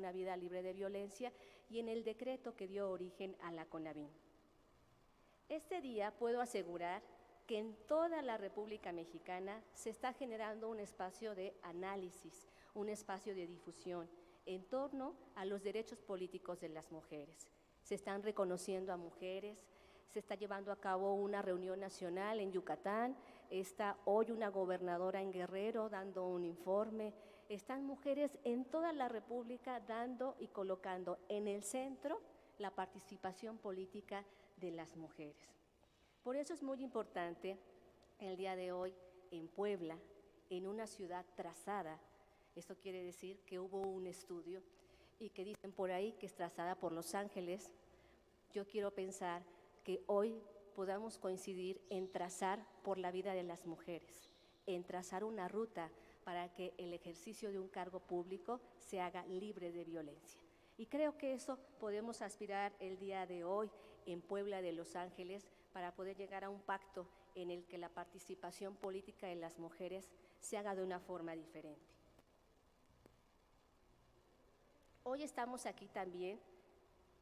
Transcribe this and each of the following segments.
una vida libre de violencia y en el decreto que dio origen a la CONAVIM. Este día puedo asegurar que en toda la República Mexicana se está generando un espacio de análisis, un espacio de difusión en torno a los derechos políticos de las mujeres. Se están reconociendo a mujeres, se está llevando a cabo una reunión nacional en Yucatán, está hoy una gobernadora en Guerrero dando un informe, están mujeres en toda la República dando y colocando en el centro la participación política de las mujeres. Por eso es muy importante el día de hoy en Puebla, en una ciudad trazada. Esto quiere decir que hubo un estudio y que dicen por ahí que es trazada por Los Ángeles. Yo quiero pensar que hoy podamos coincidir en trazar por la vida de las mujeres, en trazar una ruta para que el ejercicio de un cargo público se haga libre de violencia. Y creo que eso podemos aspirar el día de hoy en Puebla de Los Ángeles para poder llegar a un pacto en el que la participación política de las mujeres se haga de una forma diferente. Hoy estamos aquí también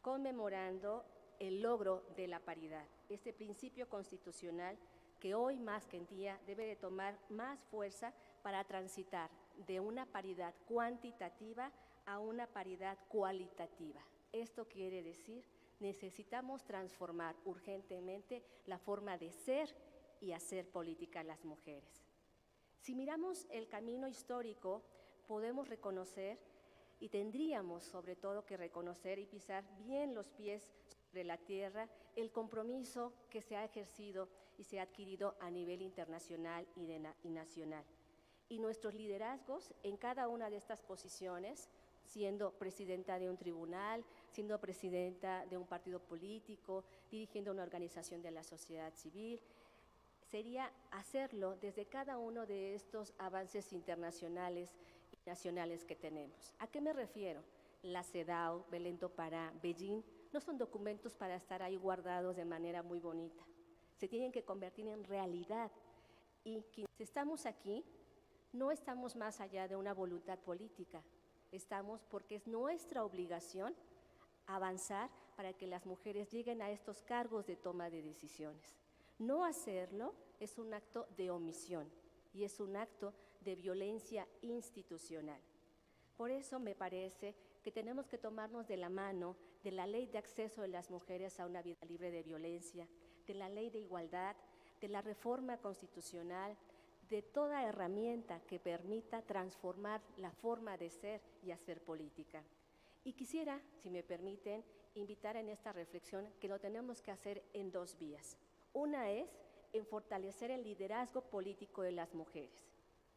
conmemorando el logro de la paridad, este principio constitucional que hoy más que en día debe de tomar más fuerza para transitar de una paridad cuantitativa a una paridad cualitativa. Esto quiere decir, necesitamos transformar urgentemente la forma de ser y hacer política las mujeres. Si miramos el camino histórico, podemos reconocer y tendríamos sobre todo que reconocer y pisar bien los pies sobre la tierra el compromiso que se ha ejercido y se ha adquirido a nivel internacional y nacional. Y nuestros liderazgos en cada una de estas posiciones, siendo presidenta de un tribunal, siendo presidenta de un partido político, dirigiendo una organización de la sociedad civil, sería hacerlo desde cada uno de estos avances internacionales y nacionales que tenemos. ¿A qué me refiero? La CEDAW, Belén do Pará, Beijing, no son documentos para estar ahí guardados de manera muy bonita. Se tienen que convertir en realidad. Y quienes estamos aquí, no estamos más allá de una voluntad política. Estamos porque es nuestra obligación avanzar para que las mujeres lleguen a estos cargos de toma de decisiones. No hacerlo es un acto de omisión y es un acto de violencia institucional. Por eso me parece que tenemos que tomarnos de la mano de la ley de acceso de las mujeres a una vida libre de violencia, de la ley de igualdad, de la reforma constitucional, de toda herramienta que permita transformar la forma de ser y hacer política. Y quisiera, si me permiten, invitar en esta reflexión que lo tenemos que hacer en dos vías. Una es en fortalecer el liderazgo político de las mujeres.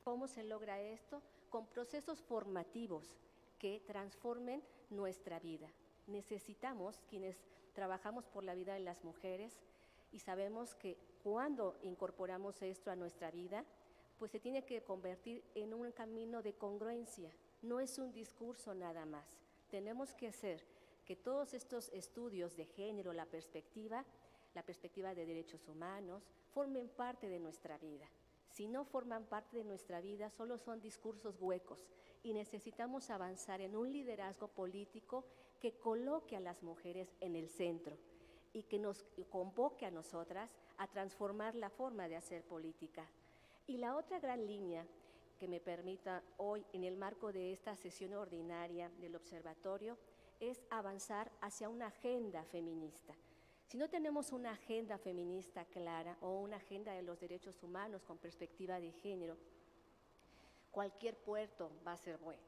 ¿Cómo se logra esto? Con procesos formativos que transformen nuestra vida. Necesitamos, quienes trabajamos por la vida de las mujeres, y sabemos que cuando incorporamos esto a nuestra vida, pues se tiene que convertir en un camino de congruencia, no es un discurso nada más. Tenemos que hacer que todos estos estudios de género, la perspectiva de derechos humanos, formen parte de nuestra vida. Si no forman parte de nuestra vida, solo son discursos huecos y necesitamos avanzar en un liderazgo político que coloque a las mujeres en el centro y que nos convoque a nosotras a transformar la forma de hacer política. Y la otra gran línea que me permita hoy, en el marco de esta sesión ordinaria del observatorio, es avanzar hacia una agenda feminista. Si no tenemos una agenda feminista clara o una agenda de los derechos humanos con perspectiva de género, cualquier puerto va a ser bueno.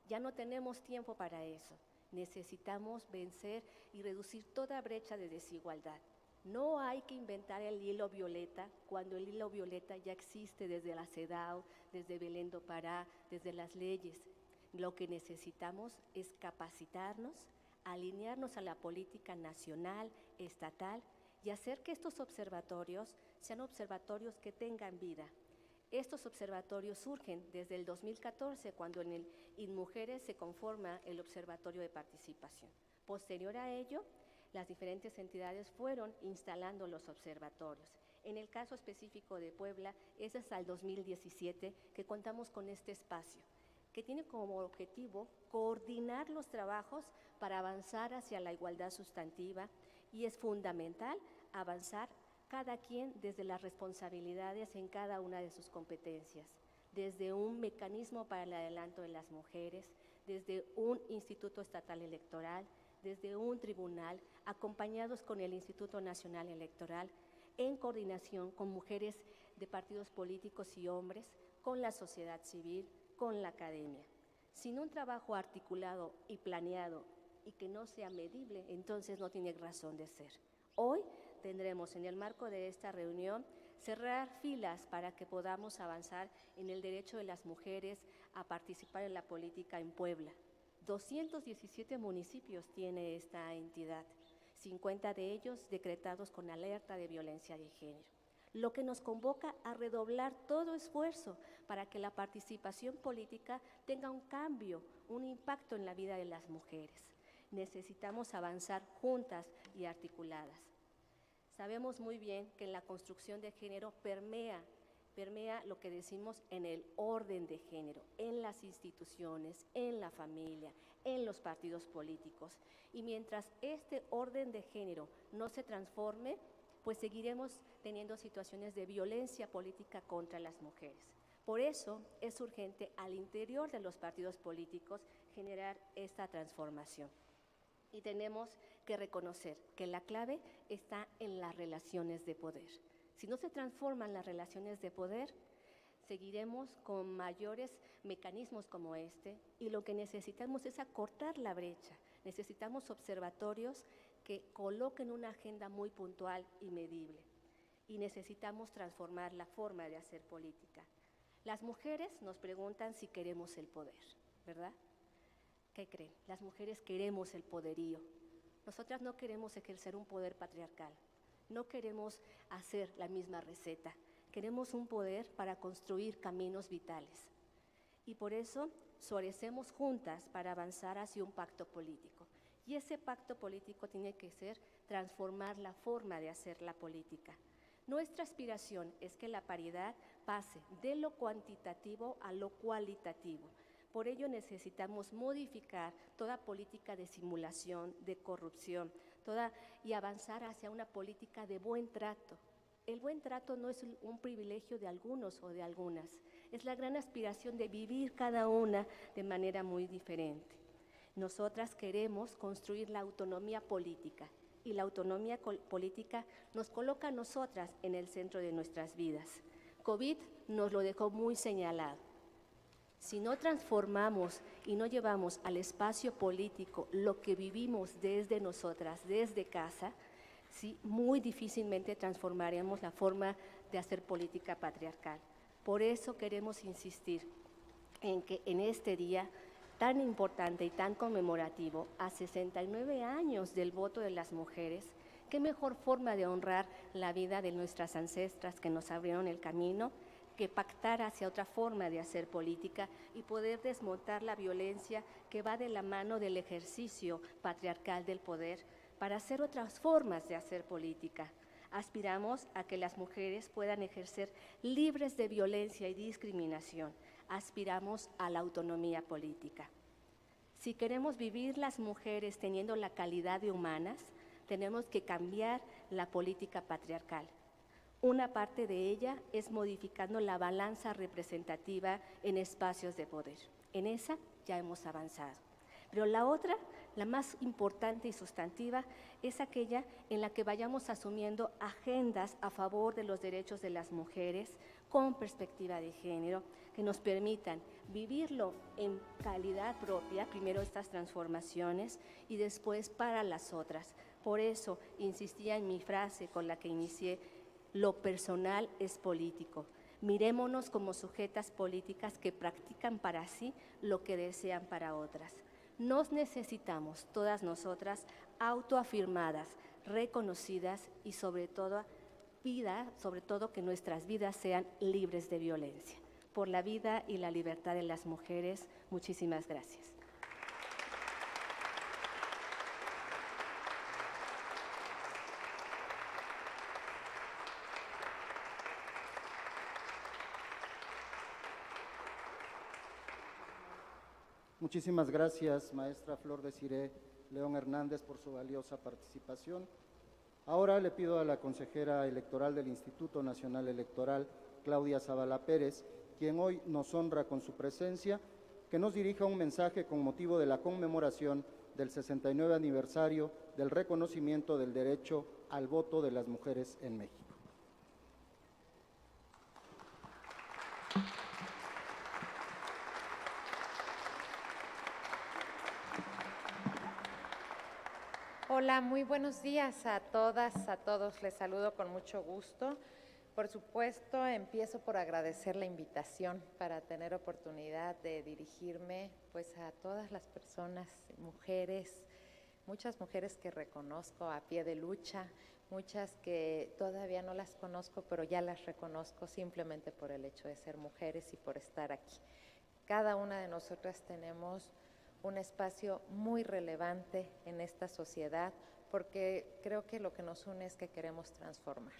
Ya no tenemos tiempo para eso. Necesitamos vencer y reducir toda brecha de desigualdad. No hay que inventar el hilo violeta cuando el hilo violeta ya existe desde la CEDAW, desde Belén do Pará, desde las leyes. Lo que necesitamos es capacitarnos, alinearnos a la política nacional, estatal y hacer que estos observatorios sean observatorios que tengan vida. Estos observatorios surgen desde el 2014, cuando en el INMujeres se conforma el Observatorio de Participación. Posterior a ello, las diferentes entidades fueron instalando los observatorios. En el caso específico de Puebla, es hasta el 2017 que contamos con este espacio. que tiene como objetivo coordinar los trabajos para avanzar hacia la igualdad sustantiva, y es fundamental avanzar cada quien desde las responsabilidades en cada una de sus competencias, desde un mecanismo para el adelanto de las mujeres, desde un Instituto Estatal Electoral, desde un tribunal, acompañados con el Instituto Nacional Electoral, en coordinación con mujeres de partidos políticos y hombres, con la sociedad civil, con la academia. Sin un trabajo articulado y planeado y que no sea medible, entonces no tiene razón de ser. Hoy tendremos en el marco de esta reunión cerrar filas para que podamos avanzar en el derecho de las mujeres a participar en la política en Puebla. 217 municipios tiene esta entidad, 50 de ellos decretados con alerta de violencia de género, lo que nos convoca a redoblar todo esfuerzo para que la participación política tenga un cambio, un impacto en la vida de las mujeres. Necesitamos avanzar juntas y articuladas. Sabemos muy bien que la construcción de género permea lo que decimos en el orden de género, en las instituciones, en la familia, en los partidos políticos. Y mientras este orden de género no se transforme, pues seguiremos teniendo situaciones de violencia política contra las mujeres. Por eso es urgente al interior de los partidos políticos generar esta transformación. Y tenemos que reconocer que la clave está en las relaciones de poder. Si no se transforman las relaciones de poder, seguiremos con mayores mecanismos como este, y lo que necesitamos es acortar la brecha. Necesitamos observatorios que coloquen una agenda muy puntual y medible, y necesitamos transformar la forma de hacer política. Las mujeres nos preguntan si queremos el poder, ¿verdad? ¿Qué creen? Las mujeres queremos el poderío. Nosotras no queremos ejercer un poder patriarcal, no queremos hacer la misma receta, queremos un poder para construir caminos vitales. Y por eso florecemos juntas para avanzar hacia un pacto político. Y ese pacto político tiene que ser transformar la forma de hacer la política. Nuestra aspiración es que la paridad pase de lo cuantitativo a lo cualitativo. Por ello necesitamos modificar toda política de simulación, de corrupción, y avanzar hacia una política de buen trato. El buen trato no es un privilegio de algunos o de algunas, es la gran aspiración de vivir cada una de manera muy diferente. Nosotras queremos construir la autonomía política, y la autonomía política nos coloca a nosotras en el centro de nuestras vidas. COVID nos lo dejó muy señalado. Si no transformamos y no llevamos al espacio político lo que vivimos desde nosotras, desde casa, ¿sí?, muy difícilmente transformaremos la forma de hacer política patriarcal. Por eso queremos insistir en que en este día tan importante y tan conmemorativo, a 69 años del voto de las mujeres, qué mejor forma de honrar la vida de nuestras ancestras que nos abrieron el camino, que pactar hacia otra forma de hacer política y poder desmontar la violencia que va de la mano del ejercicio patriarcal del poder para hacer otras formas de hacer política. Aspiramos a que las mujeres puedan ejercer libres de violencia y discriminación. Aspiramos a la autonomía política. Si queremos vivir las mujeres teniendo la calidad de humanas, tenemos que cambiar la política patriarcal. Una parte de ella es modificando la balanza representativa en espacios de poder. En esa ya hemos avanzado. Pero la otra, la más importante y sustantiva, es aquella en la que vayamos asumiendo agendas a favor de los derechos de las mujeres con perspectiva de género, que nos permitan vivirlo en calidad propia, primero estas transformaciones y después para las otras. Por eso insistía en mi frase con la que inicié: lo personal es político. Mirémonos como sujetas políticas que practican para sí lo que desean para otras. Nos necesitamos, todas nosotras, autoafirmadas, reconocidas y sobre todo que nuestras vidas sean libres de violencia. Por la vida y la libertad de las mujeres, muchísimas gracias. Muchísimas gracias, maestra Flor Desiré León Hernández, por su valiosa participación. Ahora le pido a la consejera electoral del Instituto Nacional Electoral, Claudia Zavala Pérez, quien hoy nos honra con su presencia, que nos dirija un mensaje con motivo de la conmemoración del 69 aniversario del reconocimiento del derecho al voto de las mujeres en México. Hola, muy buenos días a todas, a todos. Les saludo con mucho gusto. Por supuesto, empiezo por agradecer la invitación para tener oportunidad de dirigirme pues a todas las personas, mujeres, muchas mujeres que reconozco a pie de lucha, muchas que todavía no las conozco, pero ya las reconozco simplemente por el hecho de ser mujeres y por estar aquí. Cada una de nosotras tenemos un espacio muy relevante en esta sociedad, porque creo que lo que nos une es que queremos transformar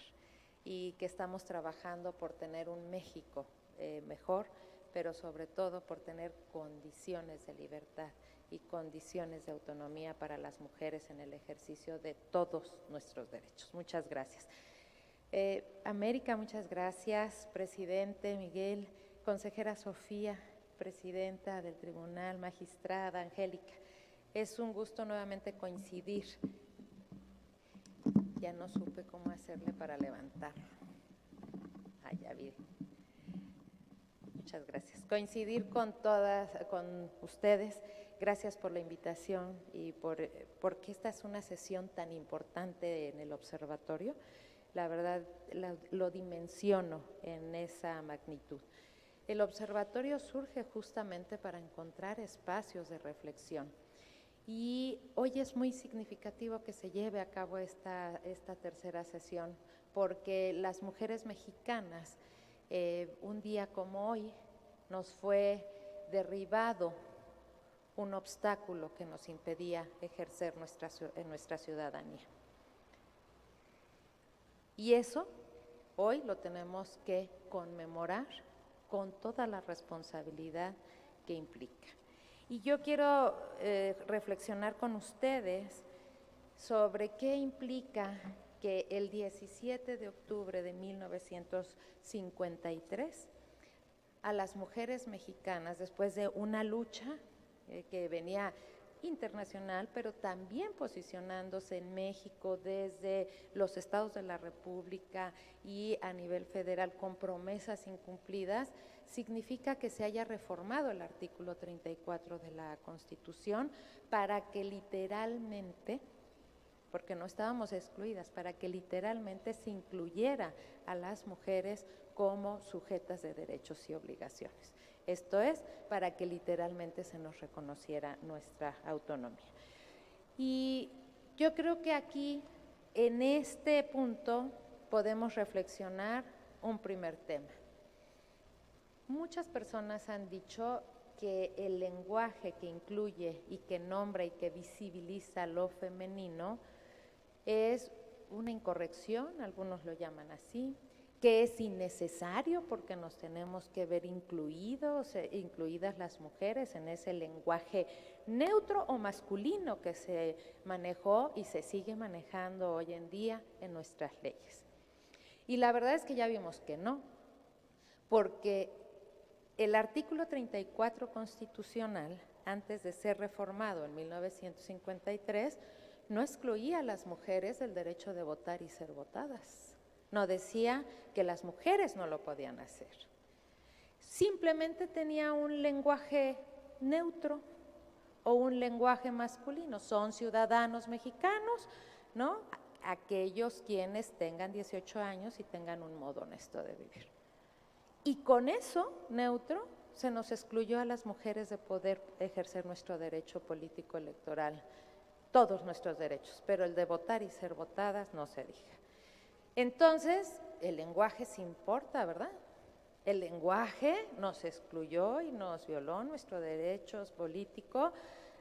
y que estamos trabajando por tener un México mejor, pero sobre todo por tener condiciones de libertad y condiciones de autonomía para las mujeres en el ejercicio de todos nuestros derechos. Muchas gracias. América, muchas gracias. Presidente Miguel, consejera Sofía, presidenta del tribunal, magistrada Angélica. Es un gusto nuevamente coincidir. Ya no supe cómo hacerle para levantarlo. Ya vi. Muchas gracias. Coincidir con con ustedes. Gracias por la invitación y porque esta es una sesión tan importante en el observatorio. La verdad, lo dimensiono en esa magnitud. El observatorio surge justamente para encontrar espacios de reflexión. Y hoy es muy significativo que se lleve a cabo esta tercera sesión, porque las mujeres mexicanas, un día como hoy, nos fue derribado un obstáculo que nos impedía ejercer nuestra ciudadanía. Y eso hoy lo tenemos que conmemorar con toda la responsabilidad que implica. Y yo quiero reflexionar con ustedes sobre qué implica que el 17 de octubre de 1953 a las mujeres mexicanas, después de una lucha que venía internacional, pero también posicionándose en México desde los estados de la República y a nivel federal con promesas incumplidas, significa que se haya reformado el artículo 34 de la Constitución para que literalmente, porque no estábamos excluidas, para que literalmente se incluyera a las mujeres como sujetas de derechos y obligaciones. Esto es, para que literalmente se nos reconociera nuestra autonomía. Y yo creo que aquí, en este punto, podemos reflexionar un primer tema. Muchas personas han dicho que el lenguaje que incluye y que nombra y que visibiliza lo femenino es una incorrección, algunos lo llaman así, que es innecesario porque nos tenemos que ver incluidas las mujeres en ese lenguaje neutro o masculino que se manejó y se sigue manejando hoy en día en nuestras leyes. Y la verdad es que ya vimos que no, porque el artículo 34 constitucional, antes de ser reformado en 1953, no excluía a las mujeres del derecho de votar y ser votadas. No decía que las mujeres no lo podían hacer. Simplemente tenía un lenguaje neutro o un lenguaje masculino. Son ciudadanos mexicanos, ¿no? Aquellos quienes tengan 18 años y tengan un modo honesto de vivir. Y con eso, neutro, se nos excluyó a las mujeres de poder ejercer nuestro derecho político electoral, todos nuestros derechos, pero el de votar y ser votadas no se diga. Entonces, el lenguaje sí importa, ¿verdad? El lenguaje nos excluyó y nos violó nuestro derecho político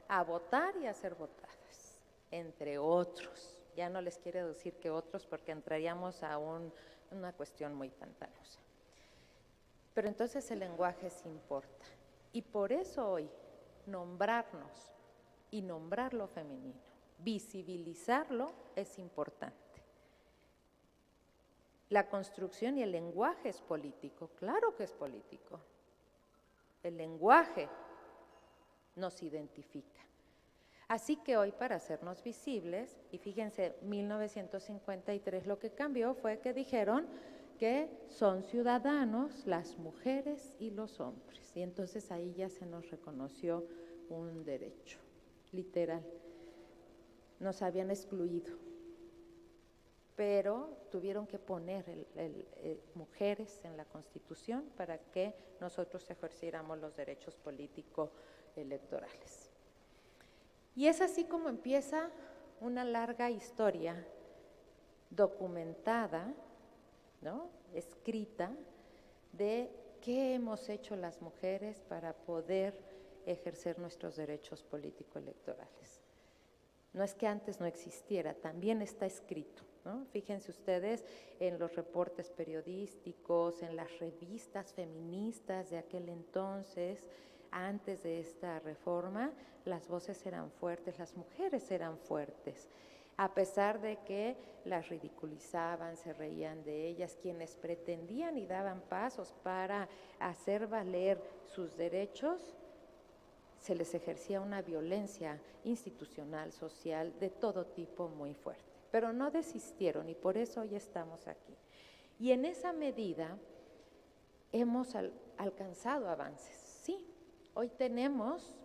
a votar y a ser votadas, entre otros. Ya no les quiero decir que otros porque entraríamos a una cuestión muy pantanosa. Pero entonces el lenguaje sí importa. Y por eso hoy nombrarnos y nombrar lo femenino, visibilizarlo es importante. La construcción y el lenguaje es político, claro que es político. El lenguaje nos identifica. Así que hoy, para hacernos visibles, y fíjense, 1953 lo que cambió fue que dijeron que son ciudadanos las mujeres y los hombres, y entonces ahí ya se nos reconoció un derecho, literal. Nos habían excluido, pero tuvieron que poner mujeres en la Constitución para que nosotros ejerciéramos los derechos político-electorales. Y es así como empieza una larga historia documentada, ¿no?, escrita, de qué hemos hecho las mujeres para poder ejercer nuestros derechos político-electorales. No es que antes no existiera, también está escrito, ¿no? Fíjense ustedes en los reportes periodísticos, en las revistas feministas de aquel entonces. Antes de esta reforma, las voces eran fuertes, las mujeres eran fuertes, a pesar de que las ridiculizaban, se reían de ellas, quienes pretendían y daban pasos para hacer valer sus derechos, se les ejercía una violencia institucional, social, de todo tipo muy fuerte. Pero no desistieron y por eso hoy estamos aquí. Y en esa medida hemos alcanzado avances, sí. Hoy tenemos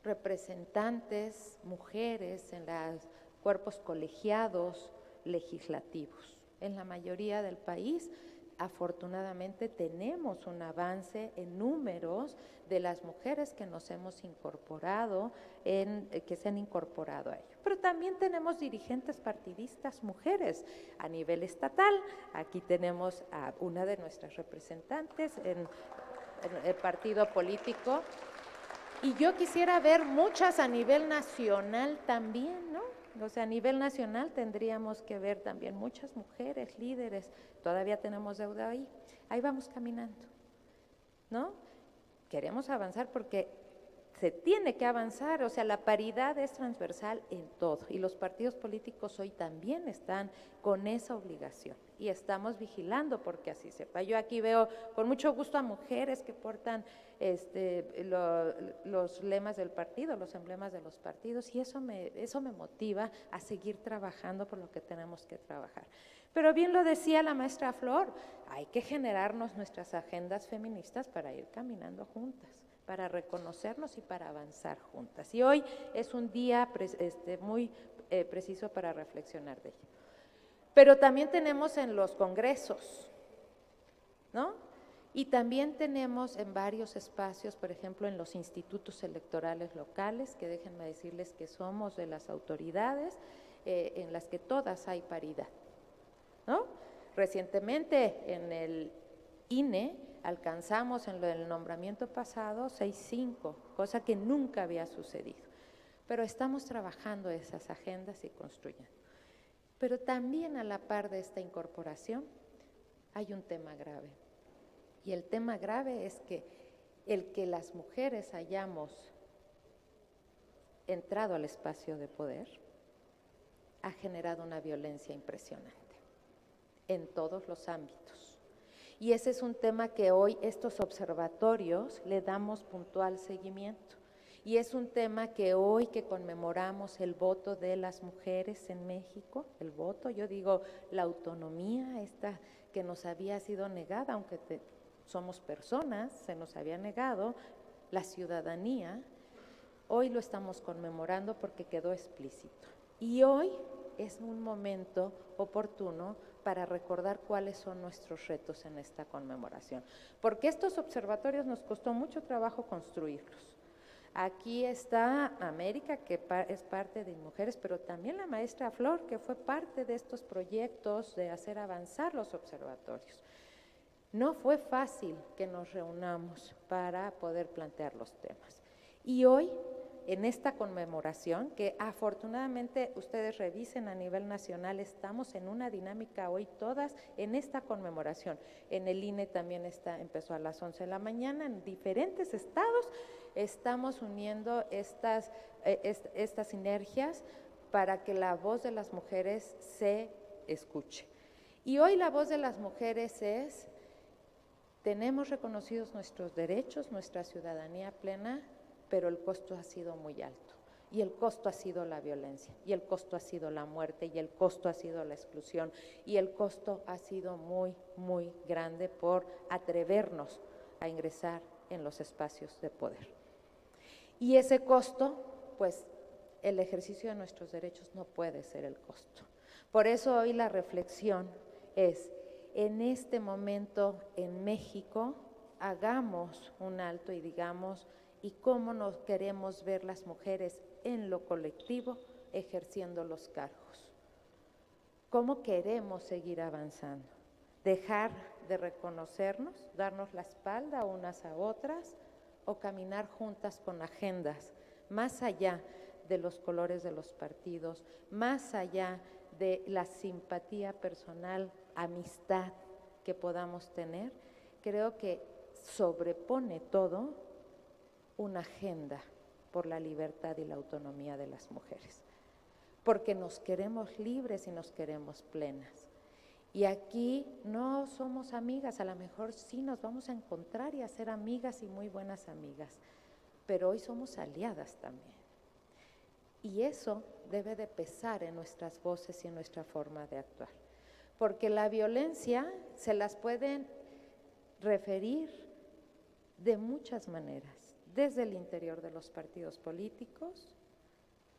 representantes, mujeres en los cuerpos colegiados legislativos. En la mayoría del país, afortunadamente, tenemos un avance en números de las mujeres que nos hemos incorporado, que se han incorporado a ello. Pero también tenemos dirigentes partidistas mujeres a nivel estatal. Aquí tenemos a una de nuestras representantes en el partido político, y yo quisiera ver muchas a nivel nacional también, ¿no? O sea, a nivel nacional tendríamos que ver también muchas mujeres líderes. Todavía tenemos deuda ahí vamos caminando, ¿no? Queremos avanzar porque se tiene que avanzar, o sea, la paridad es transversal en todo, y los partidos políticos hoy también están con esa obligación, y estamos vigilando porque así sepa. Yo aquí veo con mucho gusto a mujeres que portan los lemas del partido, los emblemas de los partidos, y eso me motiva a seguir trabajando por lo que tenemos que trabajar. Pero bien lo decía la maestra Flor, hay que generarnos nuestras agendas feministas para ir caminando juntas, para reconocernos y para avanzar juntas. Y hoy es un día muy preciso para reflexionar de ello. Pero también tenemos en los congresos, ¿no? Y también tenemos en varios espacios, por ejemplo, en los institutos electorales locales, que déjenme decirles que somos de las autoridades en las que todas hay paridad, ¿no? Recientemente en el INE alcanzamos en el nombramiento pasado 6-5, cosa que nunca había sucedido. Pero estamos trabajando esas agendas y construyendo. Pero también a la par de esta incorporación hay un tema grave. Y el tema grave es que el que las mujeres hayamos entrado al espacio de poder ha generado una violencia impresionante en todos los ámbitos. Y ese es un tema que hoy estos observatorios le damos puntual seguimiento. Y es un tema que hoy que conmemoramos el voto de las mujeres en México, el voto, yo digo la autonomía esta que nos había sido negada, aunque somos personas, se nos había negado la ciudadanía, hoy lo estamos conmemorando porque quedó explícito. Y hoy es un momento oportuno para recordar cuáles son nuestros retos en esta conmemoración. Porque estos observatorios nos costó mucho trabajo construirlos. Aquí está América, que es parte de Mujeres, pero también la maestra Flor, que fue parte de estos proyectos de hacer avanzar los observatorios. No fue fácil que nos reunamos para poder plantear los temas. Y hoy, en esta conmemoración, que afortunadamente ustedes revisen a nivel nacional, estamos en una dinámica hoy todas en esta conmemoración. En el INE también empezó a las 11 de la mañana, en diferentes estados estamos uniendo estas sinergias para que la voz de las mujeres se escuche. Y hoy la voz de las mujeres es: tenemos reconocidos nuestros derechos, nuestra ciudadanía plena, pero el costo ha sido muy alto. Y el costo ha sido la violencia, y el costo ha sido la muerte, y el costo ha sido la exclusión, y el costo ha sido muy, muy grande por atrevernos a ingresar en los espacios de poder. Y ese costo, pues, el ejercicio de nuestros derechos no puede ser el costo. Por eso hoy la reflexión es: en este momento en México, hagamos un alto y digamos, ¿y cómo nos queremos ver las mujeres en lo colectivo ejerciendo los cargos? ¿Cómo queremos seguir avanzando? ¿Dejar de reconocernos, darnos la espalda unas a otras, o caminar juntas con agendas más allá de los colores de los partidos, más allá de la simpatía personal, amistad que podamos tener? Creo que sobrepone todo una agenda por la libertad y la autonomía de las mujeres, porque nos queremos libres y nos queremos plenas. Y aquí no somos amigas, a lo mejor sí nos vamos a encontrar y a ser amigas y muy buenas amigas, pero hoy somos aliadas también. Y eso debe de pesar en nuestras voces y en nuestra forma de actuar, porque la violencia se las pueden referir de muchas maneras, desde el interior de los partidos políticos,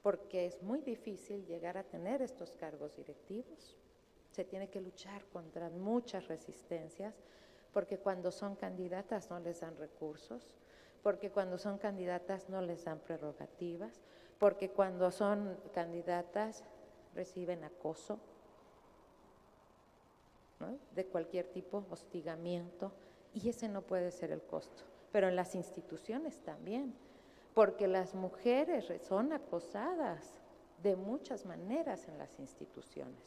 porque es muy difícil llegar a tener estos cargos directivos, se tiene que luchar contra muchas resistencias, porque cuando son candidatas no les dan recursos, porque cuando son candidatas no les dan prerrogativas, porque cuando son candidatas reciben acoso, ¿no?, de cualquier tipo, hostigamiento, y ese no puede ser el costo. Pero en las instituciones también, porque las mujeres son acosadas de muchas maneras en las instituciones.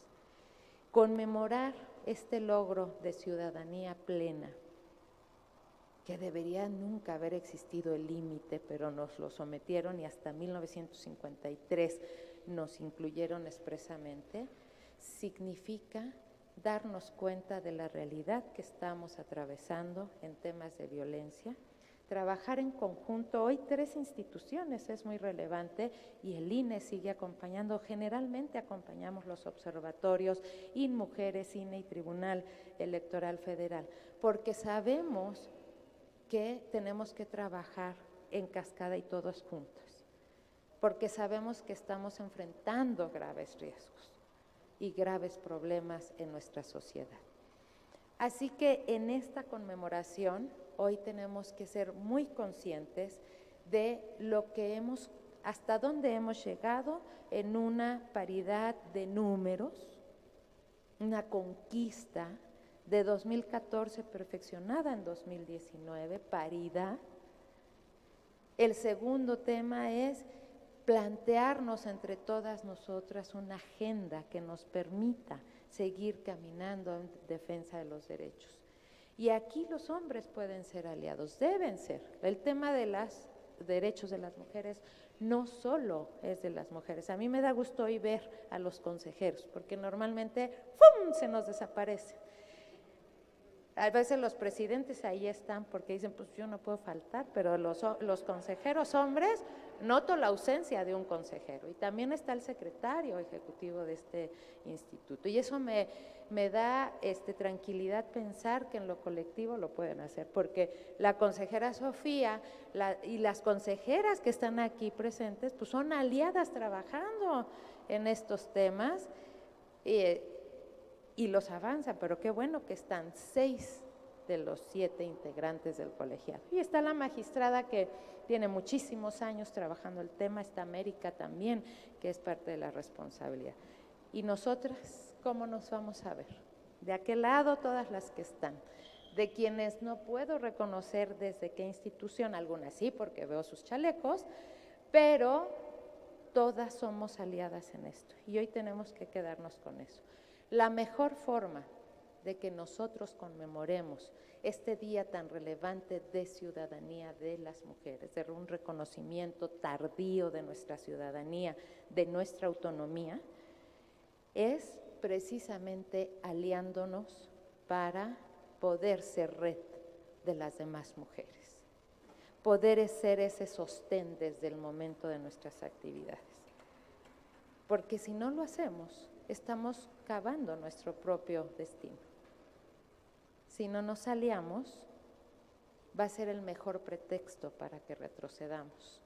Conmemorar este logro de ciudadanía plena, que debería nunca haber existido el límite, pero nos lo sometieron y hasta 1953 nos incluyeron expresamente, significa darnos cuenta de la realidad que estamos atravesando en temas de violencia, trabajar en conjunto. Hoy 3 instituciones es muy relevante y el INE sigue acompañando, generalmente acompañamos los observatorios, INMujeres, INE y Tribunal Electoral Federal, porque sabemos que tenemos que trabajar en cascada y todos juntos, porque sabemos que estamos enfrentando graves riesgos y graves problemas en nuestra sociedad. Así que en esta conmemoración hoy tenemos que ser muy conscientes de lo que hasta dónde hemos llegado en una paridad de números, una conquista de 2014 perfeccionada en 2019, paridad. El segundo tema es plantearnos entre todas nosotras una agenda que nos permita seguir caminando en defensa de los derechos. Y aquí los hombres pueden ser aliados, deben ser. El tema de los derechos de las mujeres no solo es de las mujeres. A mí me da gusto hoy ver a los consejeros, porque normalmente ¡fum!, se nos desaparece. A veces los presidentes ahí están porque dicen, pues yo no puedo faltar, pero los consejeros hombres, noto la ausencia de un consejero. Y también está el secretario ejecutivo de este instituto. Y eso me da tranquilidad pensar que en lo colectivo lo pueden hacer, porque la consejera Sofía y las consejeras que están aquí presentes, pues son aliadas trabajando en estos temas, y los avanzan, pero qué bueno que están 6 de los 7 integrantes del colegiado. Y está la magistrada que tiene muchísimos años trabajando el tema, está América también, que es parte de la responsabilidad. Y nosotras, ¿cómo nos vamos a ver? De aquel lado todas las que están, de quienes no puedo reconocer desde qué institución, algunas sí porque veo sus chalecos, pero todas somos aliadas en esto y hoy tenemos que quedarnos con eso. La mejor forma de que nosotros conmemoremos este día tan relevante de ciudadanía de las mujeres, de un reconocimiento tardío de nuestra ciudadanía, de nuestra autonomía, es precisamente aliándonos para poder ser red de las demás mujeres, poder ser ese sostén desde el momento de nuestras actividades. Porque si no lo hacemos, estamos cavando nuestro propio destino. Si no nos aliamos, va a ser el mejor pretexto para que retrocedamos.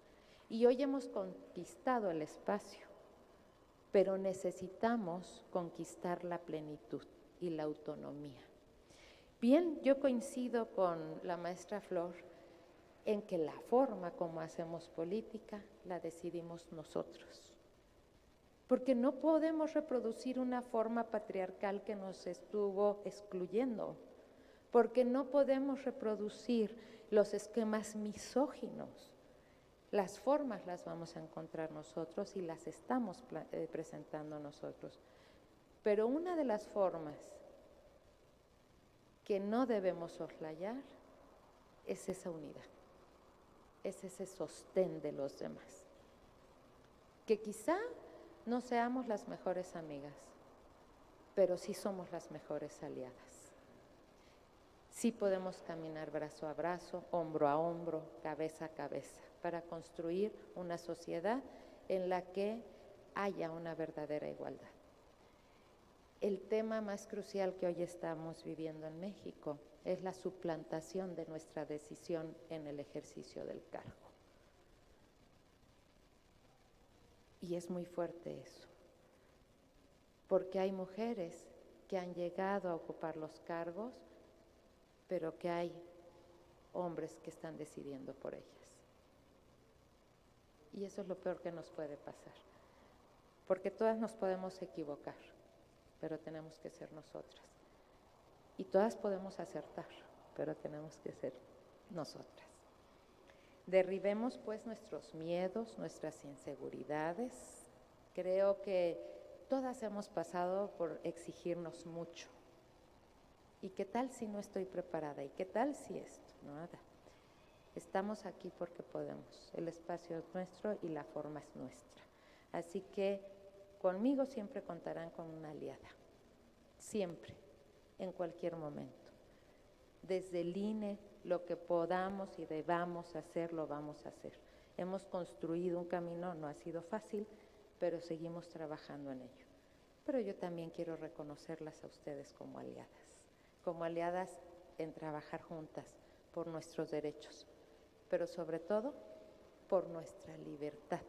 Y hoy hemos conquistado el espacio, pero necesitamos conquistar la plenitud y la autonomía. Bien, yo coincido con la maestra Flor en que la forma como hacemos política la decidimos nosotros. Porque no podemos reproducir una forma patriarcal que nos estuvo excluyendo, porque no podemos reproducir los esquemas misóginos. Las formas las vamos a encontrar nosotros y las estamos presentando nosotros. Pero una de las formas que no debemos soslayar es esa unidad, es ese sostén de los demás. Que quizá no seamos las mejores amigas, pero sí somos las mejores aliadas. Sí podemos caminar brazo a brazo, hombro a hombro, cabeza a cabeza, para construir una sociedad en la que haya una verdadera igualdad. El tema más crucial que hoy estamos viviendo en México es la suplantación de nuestra decisión en el ejercicio del cargo. Y es muy fuerte eso, porque hay mujeres que han llegado a ocupar los cargos, pero que hay hombres que están decidiendo por ellas. Y eso es lo peor que nos puede pasar, porque todas nos podemos equivocar, pero tenemos que ser nosotras. Y todas podemos acertar, pero tenemos que ser nosotras. Derribemos pues nuestros miedos, nuestras inseguridades. Creo que todas hemos pasado por exigirnos mucho. ¿Y qué tal si no estoy preparada? ¿Y qué tal si esto? Nada. Estamos aquí porque podemos. El espacio es nuestro y la forma es nuestra. Así que conmigo siempre contarán con una aliada. Siempre, en cualquier momento. Desde el INE, lo que podamos y debamos hacer, lo vamos a hacer. Hemos construido un camino, no ha sido fácil, pero seguimos trabajando en ello. Pero yo también quiero reconocerlas a ustedes como aliadas en trabajar juntas por nuestros derechos, pero sobre todo por nuestra libertad,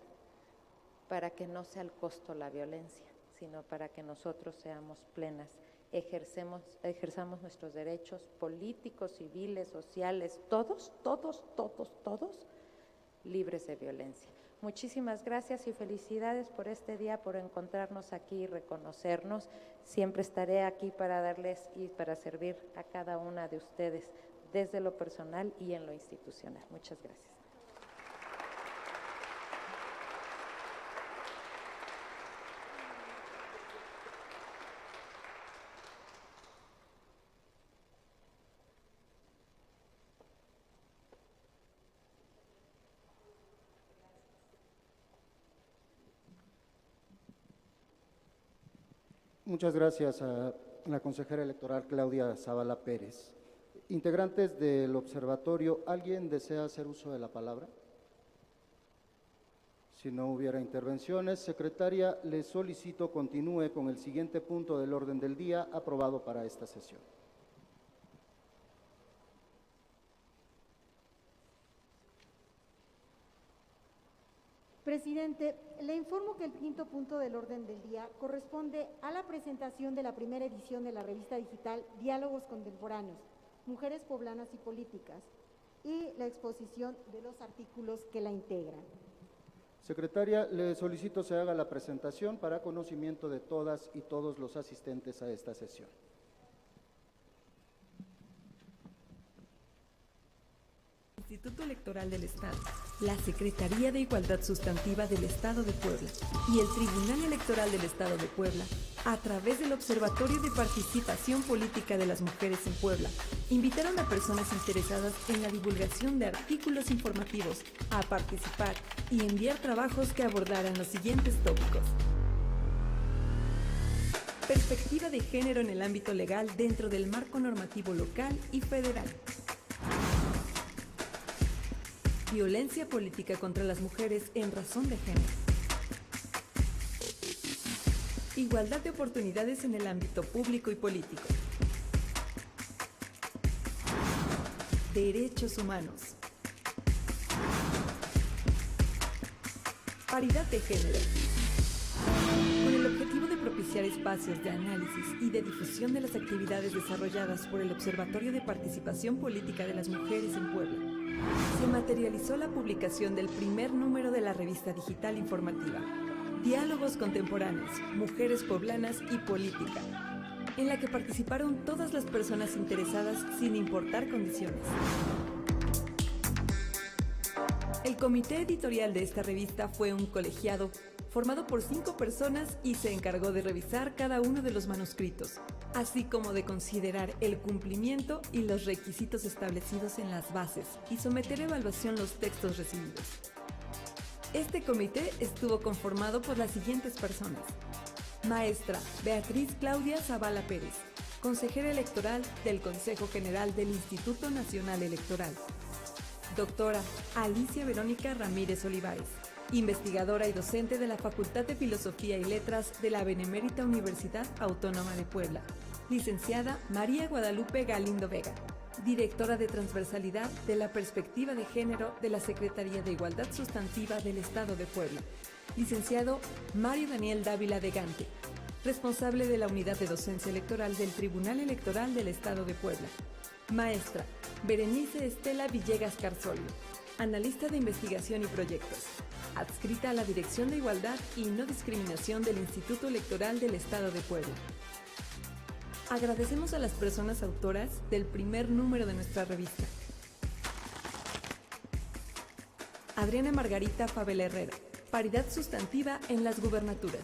para que no sea al costo la violencia, sino para que nosotros seamos plenas, ejerzamos nuestros derechos políticos, civiles, sociales, todos, libres de violencia. Muchísimas gracias y felicidades por este día, por encontrarnos aquí y reconocernos. Siempre estaré aquí para darles y para servir a cada una de ustedes desde lo personal y en lo institucional. Muchas gracias. Muchas gracias a la consejera electoral Claudia Zavala Pérez. Integrantes del observatorio, ¿alguien desea hacer uso de la palabra? Si no hubiera intervenciones, secretaria, le solicito continúe con el siguiente punto del orden del día aprobado para esta sesión. Presidente, le informo que el quinto punto del orden del día corresponde a la presentación de la primera edición de la revista digital Diálogos Contemporáneos, Mujeres Poblanas y Políticas, y la exposición de los artículos que la integran. Secretaria, le solicito se haga la presentación para conocimiento de todas y todos los asistentes a esta sesión. Instituto Electoral del Estado, la Secretaría de Igualdad Sustantiva del Estado de Puebla y el Tribunal Electoral del Estado de Puebla, a través del Observatorio de Participación Política de las Mujeres en Puebla, invitaron a personas interesadas en la divulgación de artículos informativos a participar y enviar trabajos que abordaran los siguientes tópicos. Perspectiva de género en el ámbito legal dentro del marco normativo local y federal. Violencia política contra las mujeres en razón de género. Igualdad de oportunidades en el ámbito público y político. Derechos humanos. Paridad de género. Con el objetivo de propiciar espacios de análisis y de difusión de las actividades desarrolladas por el Observatorio de Participación Política de las Mujeres en Puebla, se materializó la publicación del primer número de la revista digital informativa, Diálogos Contemporáneos, Mujeres Poblanas y Política, en la que participaron todas las personas interesadas sin importar condiciones. El comité editorial de esta revista fue un colegiado formado por 5 personas y se encargó de revisar cada uno de los manuscritos, así como de considerar el cumplimiento y los requisitos establecidos en las bases y someter a evaluación los textos recibidos. Este comité estuvo conformado por las siguientes personas: Maestra Beatriz Claudia Zavala Pérez, consejera electoral del Consejo General del Instituto Nacional Electoral. Doctora Alicia Verónica Ramírez Olivares, investigadora y docente de la Facultad de Filosofía y Letras de la Benemérita Universidad Autónoma de Puebla. Licenciada María Guadalupe Galindo Vega, directora de Transversalidad de la Perspectiva de Género de la Secretaría de Igualdad Sustantiva del Estado de Puebla. Licenciado Mario Daniel Dávila de Gante, responsable de la Unidad de Docencia Electoral del Tribunal Electoral del Estado de Puebla. Maestra Berenice Estela Villegas Carzolio, analista de investigación y proyectos, adscrita a la Dirección de Igualdad y No Discriminación del Instituto Electoral del Estado de Puebla. Agradecemos a las personas autoras del primer número de nuestra revista. Adriana Margarita Fabela Herrera, Paridad Sustantiva en las Gubernaturas.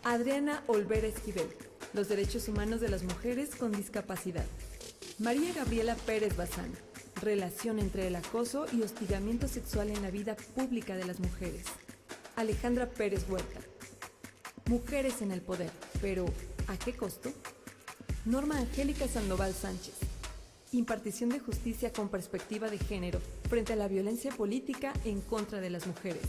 Adriana Olvera Esquivel, Los Derechos Humanos de las Mujeres con Discapacidad. María Gabriela Pérez Bazán, Relación entre el acoso y hostigamiento sexual en la vida pública de las mujeres. Alejandra Pérez Huerta, Mujeres en el poder, pero ¿a qué costo? Norma Angélica Sandoval Sánchez, Impartición de justicia con perspectiva de género frente a la violencia política en contra de las mujeres.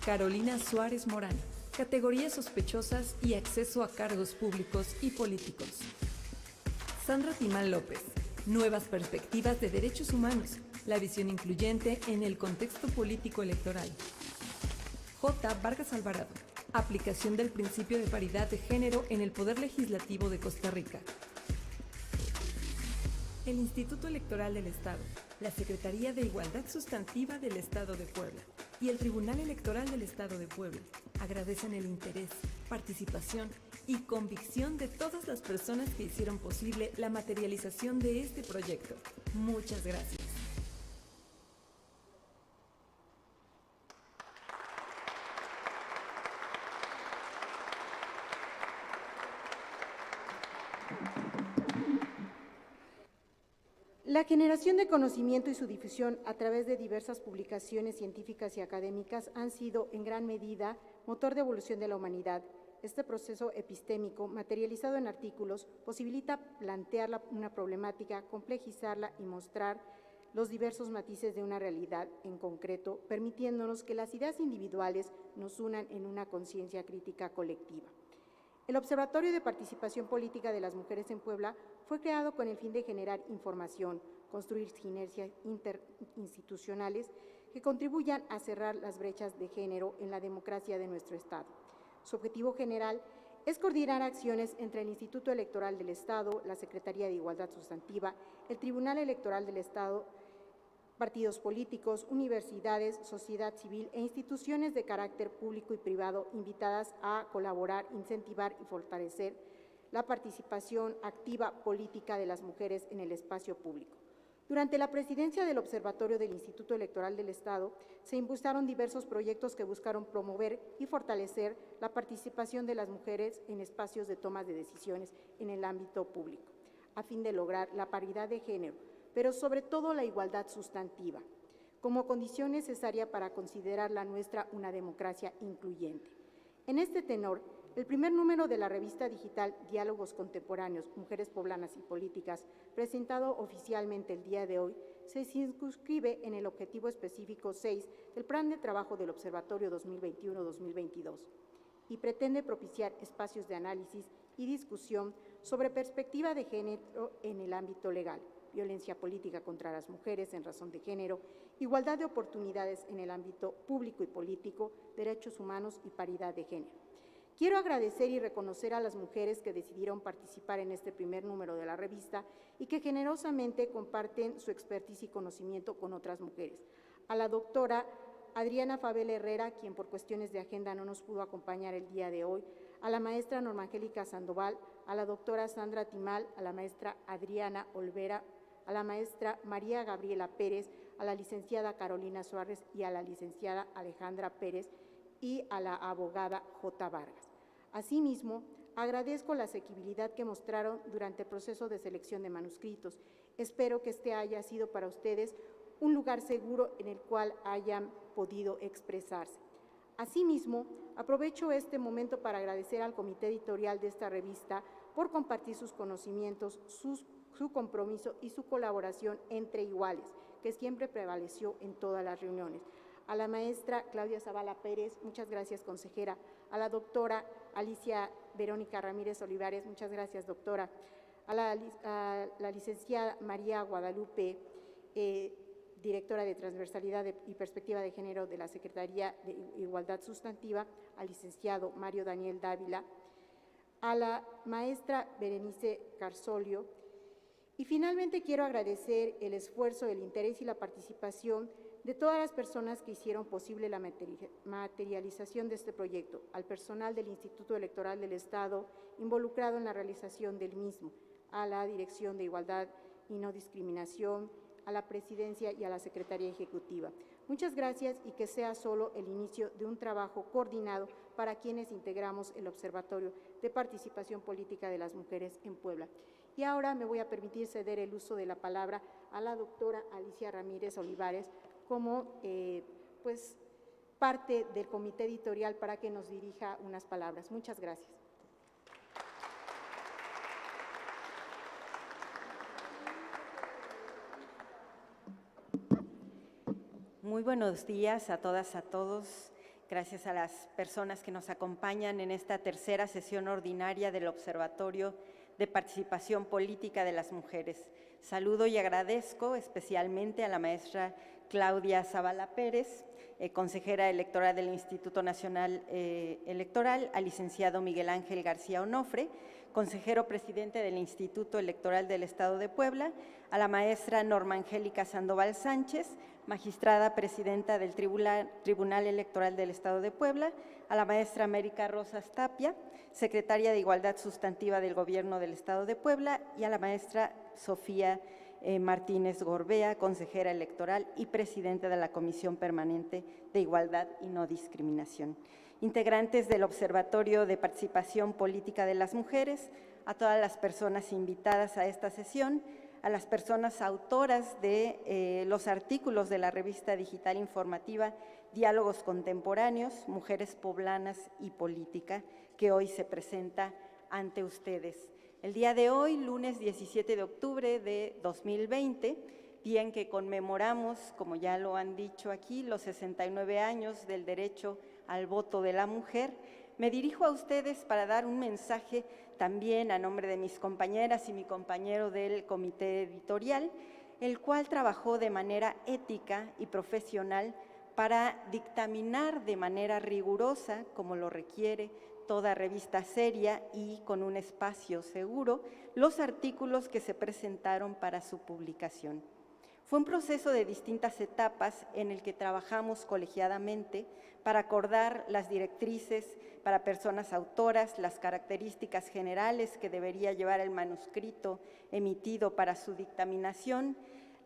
Carolina Suárez Morán, Categorías sospechosas y acceso a cargos públicos y políticos. Sandra Timán López, Nuevas perspectivas de derechos humanos, la visión incluyente en el contexto político electoral. J. Vargas Alvarado, Aplicación del principio de paridad de género en el Poder Legislativo de Costa Rica. El Instituto Electoral del Estado, la Secretaría de Igualdad Sustantiva del Estado de Puebla y el Tribunal Electoral del Estado de Puebla agradecen el interés, participación y convicción de todas las personas que hicieron posible la materialización de este proyecto. Muchas gracias. La generación de conocimiento y su difusión a través de diversas publicaciones científicas y académicas han sido, en gran medida, motor de evolución de la humanidad. Este proceso epistémico, materializado en artículos, posibilita plantear una problemática, complejizarla y mostrar los diversos matices de una realidad en concreto, permitiéndonos que las ideas individuales nos unan en una conciencia crítica colectiva. El Observatorio de Participación Política de las Mujeres en Puebla fue creado con el fin de generar información, construir sinergias interinstitucionales que contribuyan a cerrar las brechas de género en la democracia de nuestro Estado. Su objetivo general es coordinar acciones entre el Instituto Electoral del Estado, la Secretaría de Igualdad Sustantiva, el Tribunal Electoral del Estado, partidos políticos, universidades, sociedad civil e instituciones de carácter público y privado invitadas a colaborar, incentivar y fortalecer la participación activa política de las mujeres en el espacio público. Durante la presidencia del Observatorio del Instituto Electoral del Estado, se impulsaron diversos proyectos que buscaron promover y fortalecer la participación de las mujeres en espacios de toma de decisiones en el ámbito público, a fin de lograr la paridad de género, pero sobre todo la igualdad sustantiva, como condición necesaria para considerar la nuestra una democracia incluyente. En este tenor, el primer número de la revista digital Diálogos Contemporáneos, Mujeres Poblanas y Políticas, presentado oficialmente el día de hoy, se circunscribe en el objetivo específico 6 del Plan de Trabajo del Observatorio 2021-2022 y pretende propiciar espacios de análisis y discusión sobre perspectiva de género en el ámbito legal, violencia política contra las mujeres en razón de género, igualdad de oportunidades en el ámbito público y político, derechos humanos y paridad de género. Quiero agradecer y reconocer a las mujeres que decidieron participar en este primer número de la revista y que generosamente comparten su expertise y conocimiento con otras mujeres. A la doctora Adriana Fabel Herrera, quien por cuestiones de agenda no nos pudo acompañar el día de hoy, a la maestra Norma Angélica Sandoval, a la doctora Sandra Timal, a la maestra Adriana Olvera, a la maestra María Gabriela Pérez, a la licenciada Carolina Suárez y a la licenciada Alejandra Pérez y a la abogada J. Vargas. Asimismo, agradezco la asequibilidad que mostraron durante el proceso de selección de manuscritos. Espero que este haya sido para ustedes un lugar seguro en el cual hayan podido expresarse. Asimismo, aprovecho este momento para agradecer al comité editorial de esta revista por compartir sus conocimientos, su compromiso y su colaboración entre iguales, que siempre prevaleció en todas las reuniones. A la maestra Claudia Zavala Pérez, muchas gracias, consejera. A la doctora Alicia Verónica Ramírez Olivares, muchas gracias, doctora. A la licenciada María Guadalupe, directora de Transversalidad y Perspectiva de Género de la Secretaría de Igualdad Sustantiva, al licenciado Mario Daniel Dávila, a la maestra Berenice Carsolio. Y finalmente quiero agradecer el esfuerzo, el interés y la participación de todas las personas que hicieron posible la materialización de este proyecto, al personal del Instituto Electoral del Estado involucrado en la realización del mismo, a la Dirección de Igualdad y No Discriminación, a la Presidencia y a la Secretaría Ejecutiva. Muchas gracias y que sea solo el inicio de un trabajo coordinado para quienes integramos el Observatorio de Participación Política de las Mujeres en Puebla. Y ahora me voy a permitir ceder el uso de la palabra a la doctora Alicia Ramírez Olivares como parte del comité editorial para que nos dirija unas palabras. Muchas gracias. Muy buenos días a todas, a todos. Gracias a las personas que nos acompañan en esta tercera sesión ordinaria del Observatorio de Participación Política de las Mujeres. Saludo y agradezco especialmente a la maestra Claudia Zavala Pérez, consejera electoral del Instituto Nacional Electoral, al licenciado Miguel Ángel García Onofre, consejero presidente del Instituto Electoral del Estado de Puebla, a la maestra Norma Angélica Sandoval Sánchez, magistrada presidenta del Tribunal Electoral del Estado de Puebla, a la maestra América Rosas Tapia, secretaria de Igualdad Sustantiva del Gobierno del Estado de Puebla, y a la maestra Sofía Martínez Gorbea, consejera electoral y presidenta de la Comisión Permanente de Igualdad y No Discriminación. Integrantes del Observatorio de Participación Política de las Mujeres, a todas las personas invitadas a esta sesión, a las personas autoras de los artículos de la revista digital informativa Diálogos Contemporáneos, Mujeres Poblanas y Política, que hoy se presenta ante ustedes. El día de hoy, lunes 17 de octubre de 2020, día en que conmemoramos, como ya lo han dicho aquí, los 69 años del derecho al voto de la mujer, me dirijo a ustedes para dar un mensaje también a nombre de mis compañeras y mi compañero del comité editorial, el cual trabajó de manera ética y profesional para dictaminar de manera rigurosa, como lo requiere toda revista seria y con un espacio seguro, los artículos que se presentaron para su publicación. Fue un proceso de distintas etapas en el que trabajamos colegiadamente para acordar las directrices para personas autoras, las características generales que debería llevar el manuscrito emitido para su dictaminación,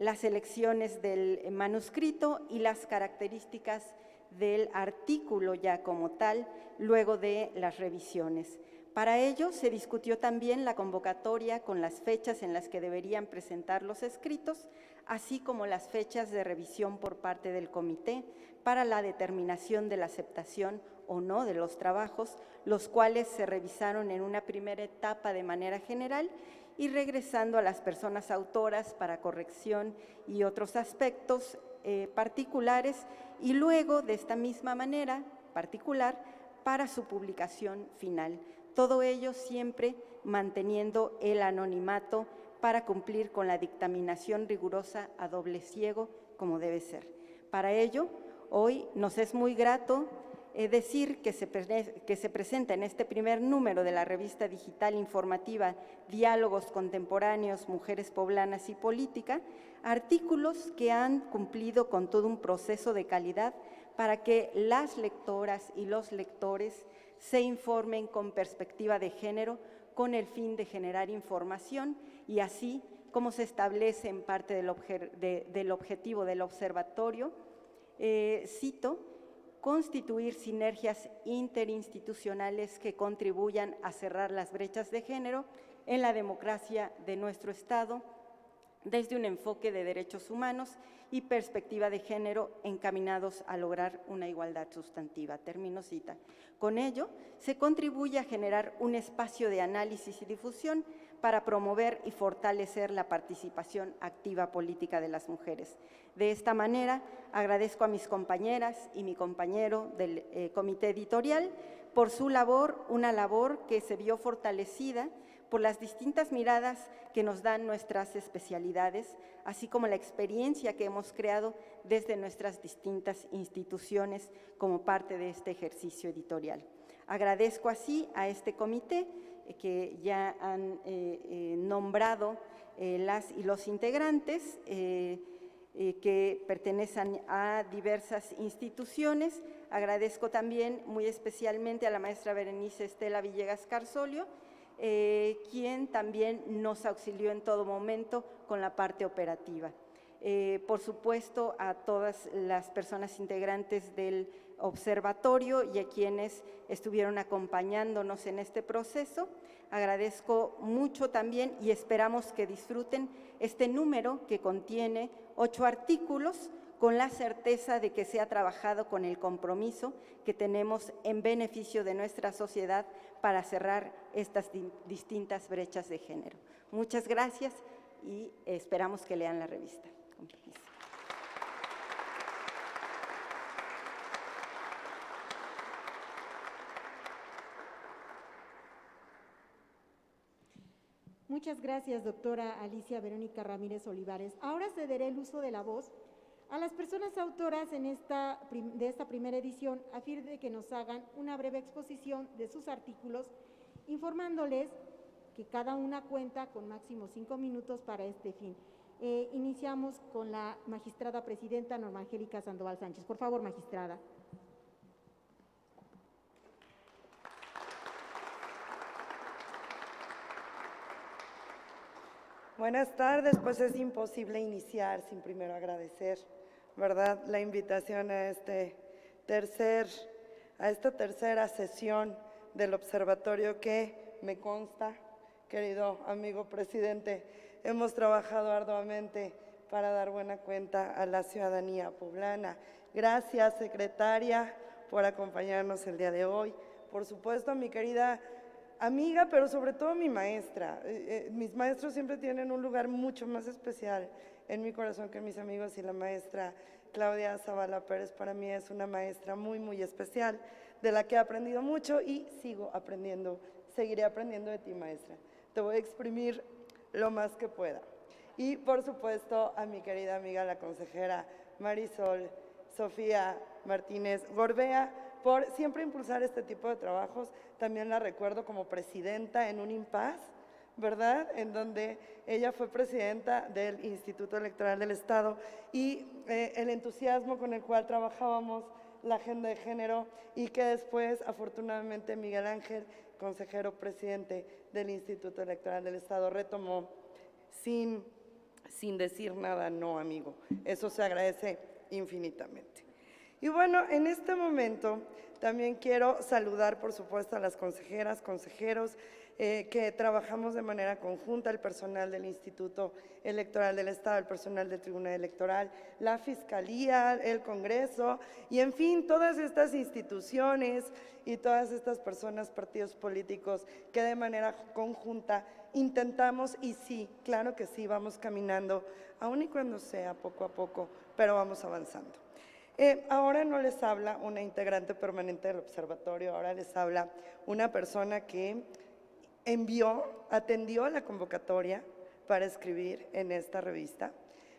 las elecciones del manuscrito y las características del artículo ya como tal, luego de las revisiones. Para ello se discutió también la convocatoria con las fechas en las que deberían presentar los escritos, así como las fechas de revisión por parte del comité para la determinación de la aceptación o no de los trabajos, los cuales se revisaron en una primera etapa de manera general y regresando a las personas autoras para corrección y otros aspectos particulares, y luego de esta misma manera particular para su publicación final. Todo ello siempre manteniendo el anonimato para cumplir con la dictaminación rigurosa a doble ciego, como debe ser. Para ello, hoy nos es muy grato decir que se presenta en este primer número de la revista digital informativa Diálogos Contemporáneos, Mujeres Poblanas y Política, artículos que han cumplido con todo un proceso de calidad para que las lectoras y los lectores se informen con perspectiva de género con el fin de generar información y así como se establece en parte del objetivo del observatorio, cito, constituir sinergias interinstitucionales que contribuyan a cerrar las brechas de género en la democracia de nuestro Estado desde un enfoque de derechos humanos y perspectiva de género encaminados a lograr una igualdad sustantiva. Termino cita. Con ello, se contribuye a generar un espacio de análisis y difusión para promover y fortalecer la participación activa política de las mujeres. De esta manera, agradezco a mis compañeras y mi compañero del comité editorial por su labor, una labor que se vio fortalecida por las distintas miradas que nos dan nuestras especialidades, así como la experiencia que hemos creado desde nuestras distintas instituciones como parte de este ejercicio editorial. Agradezco así a este comité que ya han nombrado las y los integrantes que pertenecen a diversas instituciones. Agradezco también muy especialmente a la maestra Berenice Estela Villegas Carsolio, quien también nos auxilió en todo momento con la parte operativa. Por supuesto, a todas las personas integrantes del observatorio y a quienes estuvieron acompañándonos en este proceso. Agradezco mucho también y esperamos que disfruten este número que contiene 8 artículos con la certeza de que se ha trabajado con el compromiso que tenemos en beneficio de nuestra sociedad para cerrar estas distintas brechas de género. Muchas gracias y esperamos que lean la revista. Con permiso. Muchas gracias, doctora Alicia Verónica Ramírez Olivares. Ahora cederé el uso de la voz a las personas autoras de esta primera edición a fin de que nos hagan una breve exposición de sus artículos, informándoles que cada una cuenta con máximo 5 minutos para este fin. Iniciamos con la magistrada presidenta Norma Angélica Sandoval Sánchez. Por favor, magistrada. Buenas tardes, pues es imposible iniciar sin primero agradecer, ¿verdad?, la invitación a esta tercera sesión del observatorio que me consta, querido amigo presidente, hemos trabajado arduamente para dar buena cuenta a la ciudadanía poblana. Gracias, secretaria, por acompañarnos el día de hoy. Por supuesto, a mi querida amiga, pero sobre todo mi maestra. Mis maestros siempre tienen un lugar mucho más especial en mi corazón que mis amigos, y la maestra Claudia Zavala Pérez para mí es una maestra muy, muy especial, de la que he aprendido mucho y sigo aprendiendo, seguiré aprendiendo de ti, maestra. Te voy a exprimir lo más que pueda. Y por supuesto a mi querida amiga, la consejera Marisol Sofía Martínez Gorbea, por siempre impulsar este tipo de trabajos. También la recuerdo como presidenta en un impasse, ¿verdad?, en donde ella fue presidenta del Instituto Electoral del Estado, y el entusiasmo con el cual trabajábamos la agenda de género, y que después, afortunadamente, Miguel Ángel, consejero presidente del Instituto Electoral del Estado, retomó sin sin decir nada, no, amigo. Eso se agradece infinitamente. Y bueno, en este momento también quiero saludar, por supuesto, a las consejeras, consejeros, que trabajamos de manera conjunta, el personal del Instituto Electoral del Estado, el personal del Tribunal Electoral, la Fiscalía, el Congreso y, en fin, todas estas instituciones y todas estas personas, partidos políticos que de manera conjunta intentamos, y sí, claro que sí, vamos caminando, aun y cuando sea poco a poco, pero vamos avanzando. Ahora no les habla una integrante permanente del observatorio, ahora les habla una persona que atendió la convocatoria para escribir en esta revista.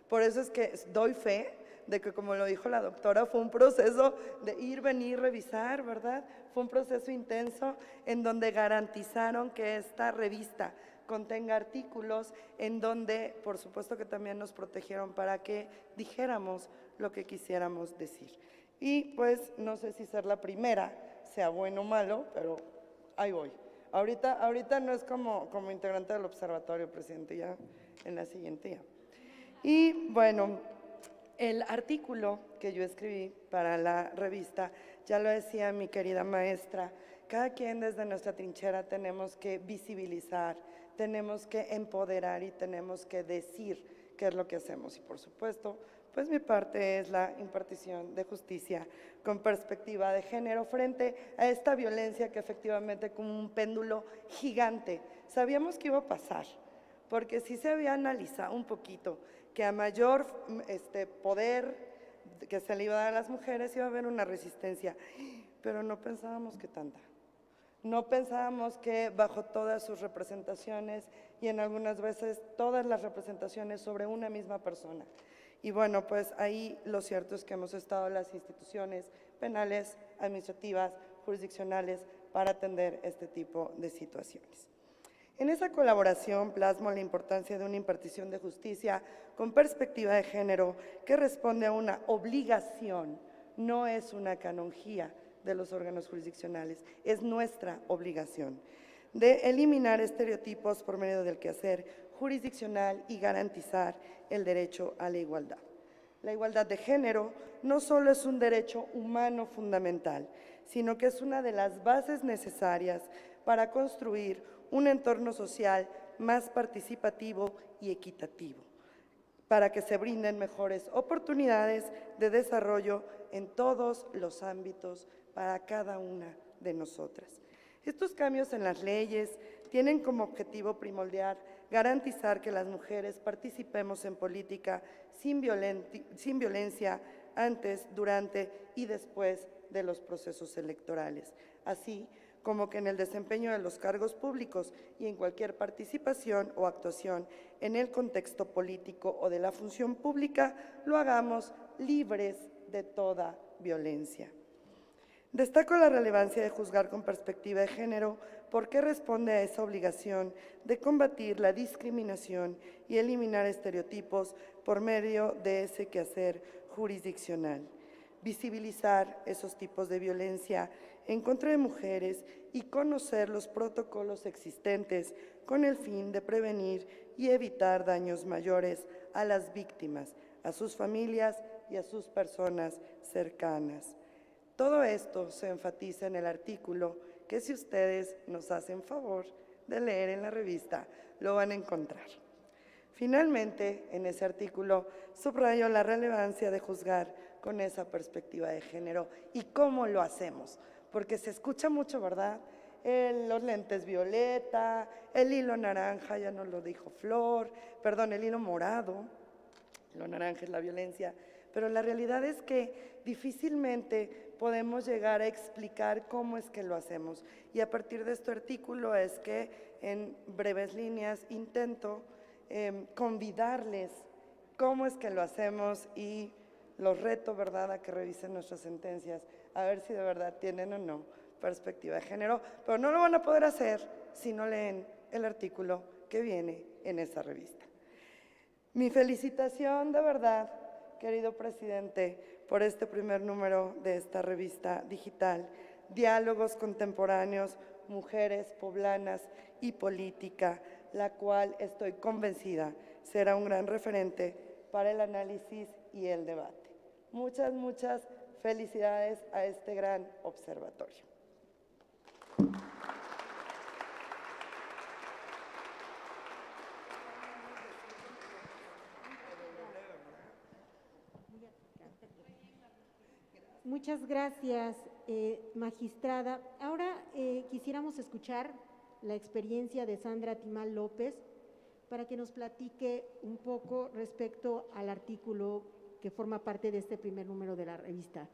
Por eso es que doy fe de que, como lo dijo la doctora, fue un proceso de ir, venir, revisar, ¿verdad? Fue un proceso intenso en donde garantizaron que esta revista contenga artículos, en donde, por supuesto que también nos protegieron para que dijéramos lo que quisiéramos decir. Y pues no sé si ser la primera sea bueno o malo, pero ahí voy. Ahorita no es como integrante del observatorio, presidente, ya en la siguiente ya. Y bueno, el artículo que yo escribí para la revista, ya lo decía mi querida maestra, cada quien desde nuestra trinchera tenemos que visibilizar, tenemos que empoderar y tenemos que decir qué es lo que hacemos. Y por supuesto, pues mi parte es la impartición de justicia con perspectiva de género frente a esta violencia que efectivamente, como un péndulo gigante, sabíamos que iba a pasar, porque sí se había analizado un poquito que a mayor poder que se le iba a dar a las mujeres iba a haber una resistencia, pero no pensábamos que tanta. No pensábamos que bajo todas sus representaciones y en algunas veces todas las representaciones sobre una misma persona. Y bueno, pues ahí lo cierto es que hemos estado en las instituciones penales, administrativas, jurisdiccionales para atender este tipo de situaciones. En esa colaboración plasmo la importancia de una impartición de justicia con perspectiva de género que responde a una obligación, no es una canonjía de los órganos jurisdiccionales, es nuestra obligación de eliminar estereotipos por medio del quehacer jurisdiccional y garantizar el derecho a la igualdad. La igualdad de género no solo es un derecho humano fundamental, sino que es una de las bases necesarias para construir un entorno social más participativo y equitativo, para que se brinden mejores oportunidades de desarrollo en todos los ámbitos para cada una de nosotras. Estos cambios en las leyes tienen como objetivo primordial garantizar que las mujeres participemos en política sin violencia antes, durante y después de los procesos electorales, así como que en el desempeño de los cargos públicos y en cualquier participación o actuación en el contexto político o de la función pública, lo hagamos libres de toda violencia. Destaco la relevancia de juzgar con perspectiva de género porque responde a esa obligación de combatir la discriminación y eliminar estereotipos por medio de ese quehacer jurisdiccional. Visibilizar esos tipos de violencia en contra de mujeres y conocer los protocolos existentes con el fin de prevenir y evitar daños mayores a las víctimas, a sus familias y a sus personas cercanas. Todo esto se enfatiza en el artículo que, si ustedes nos hacen favor de leer en la revista, lo van a encontrar. Finalmente, en ese artículo subrayo la relevancia de juzgar con esa perspectiva de género y cómo lo hacemos, porque se escucha mucho, ¿verdad? Los lentes violeta, el hilo naranja, ya nos lo dijo Flor, perdón, el hilo morado, lo naranja es la violencia, pero la realidad es que difícilmente podemos llegar a explicar cómo es que lo hacemos. Y a partir de este artículo es que en breves líneas intento convidarles cómo es que lo hacemos y los reto, ¿verdad?, a que revisen nuestras sentencias, a ver si de verdad tienen o no perspectiva de género, pero no lo van a poder hacer si no leen el artículo que viene en esa revista. Mi felicitación de verdad, querido presidente, por este primer número de esta revista digital, Diálogos Contemporáneos, Mujeres Poblanas y Política, la cual estoy convencida será un gran referente para el análisis y el debate. Muchas, muchas felicidades a este gran observatorio. Muchas gracias, magistrada. Ahora quisiéramos escuchar la experiencia de Sandra Timal López para que nos platique un poco respecto al artículo que forma parte de este primer número de la revista.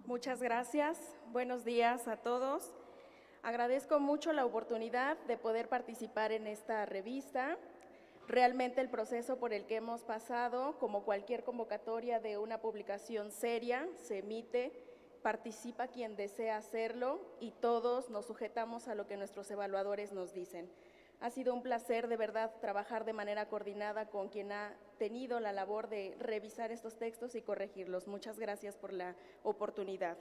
Muchas gracias. Buenos días a todos. Agradezco mucho la oportunidad de poder participar en esta revista. Realmente el proceso por el que hemos pasado, como cualquier convocatoria de una publicación seria, se emite, participa quien desea hacerlo y todos nos sujetamos a lo que nuestros evaluadores nos dicen. Ha sido un placer de verdad trabajar de manera coordinada con quien ha tenido la labor de revisar estos textos y corregirlos. Muchas gracias por la oportunidad.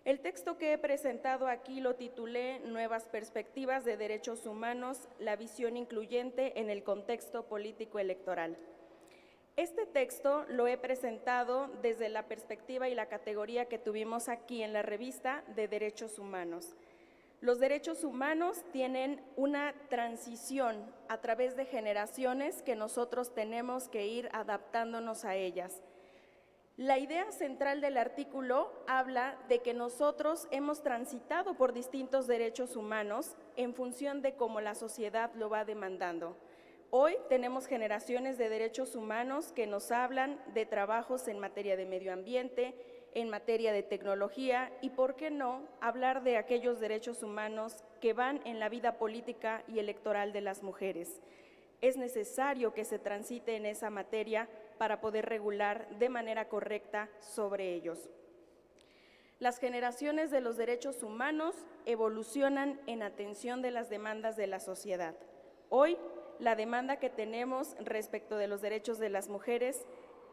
El texto que he presentado aquí lo titulé Nuevas perspectivas de derechos humanos, la visión incluyente en el contexto político electoral. Este texto lo he presentado desde la perspectiva y la categoría que tuvimos aquí en la revista de derechos humanos. Los derechos humanos tienen una transición a través de generaciones que nosotros tenemos que ir adaptándonos a ellas. La idea central del artículo habla de que nosotros hemos transitado por distintos derechos humanos en función de cómo la sociedad lo va demandando. Hoy tenemos generaciones de derechos humanos que nos hablan de trabajos en materia de medio ambiente, en materia de tecnología y, ¿por qué no?, hablar de aquellos derechos humanos que van en la vida política y electoral de las mujeres. Es necesario que se transite en esa materia para poder regular de manera correcta sobre ellos. Las generaciones de los derechos humanos evolucionan en atención de las demandas de la sociedad. Hoy, la demanda que tenemos respecto de los derechos de las mujeres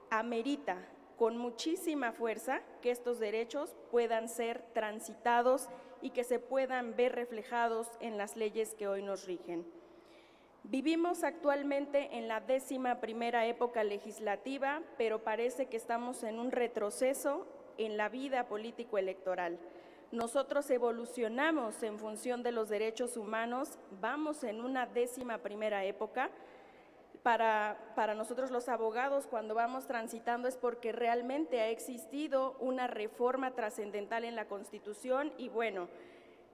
amerita con muchísima fuerza que estos derechos puedan ser transitados y que se puedan ver reflejados en las leyes que hoy nos rigen. Vivimos actualmente en la 11ª época legislativa, pero parece que estamos en un retroceso en la vida político-electoral. Nosotros evolucionamos en función de los derechos humanos, vamos en una 11ª época. Para nosotros los abogados, cuando vamos transitando es porque realmente ha existido una reforma trascendental en la Constitución y bueno,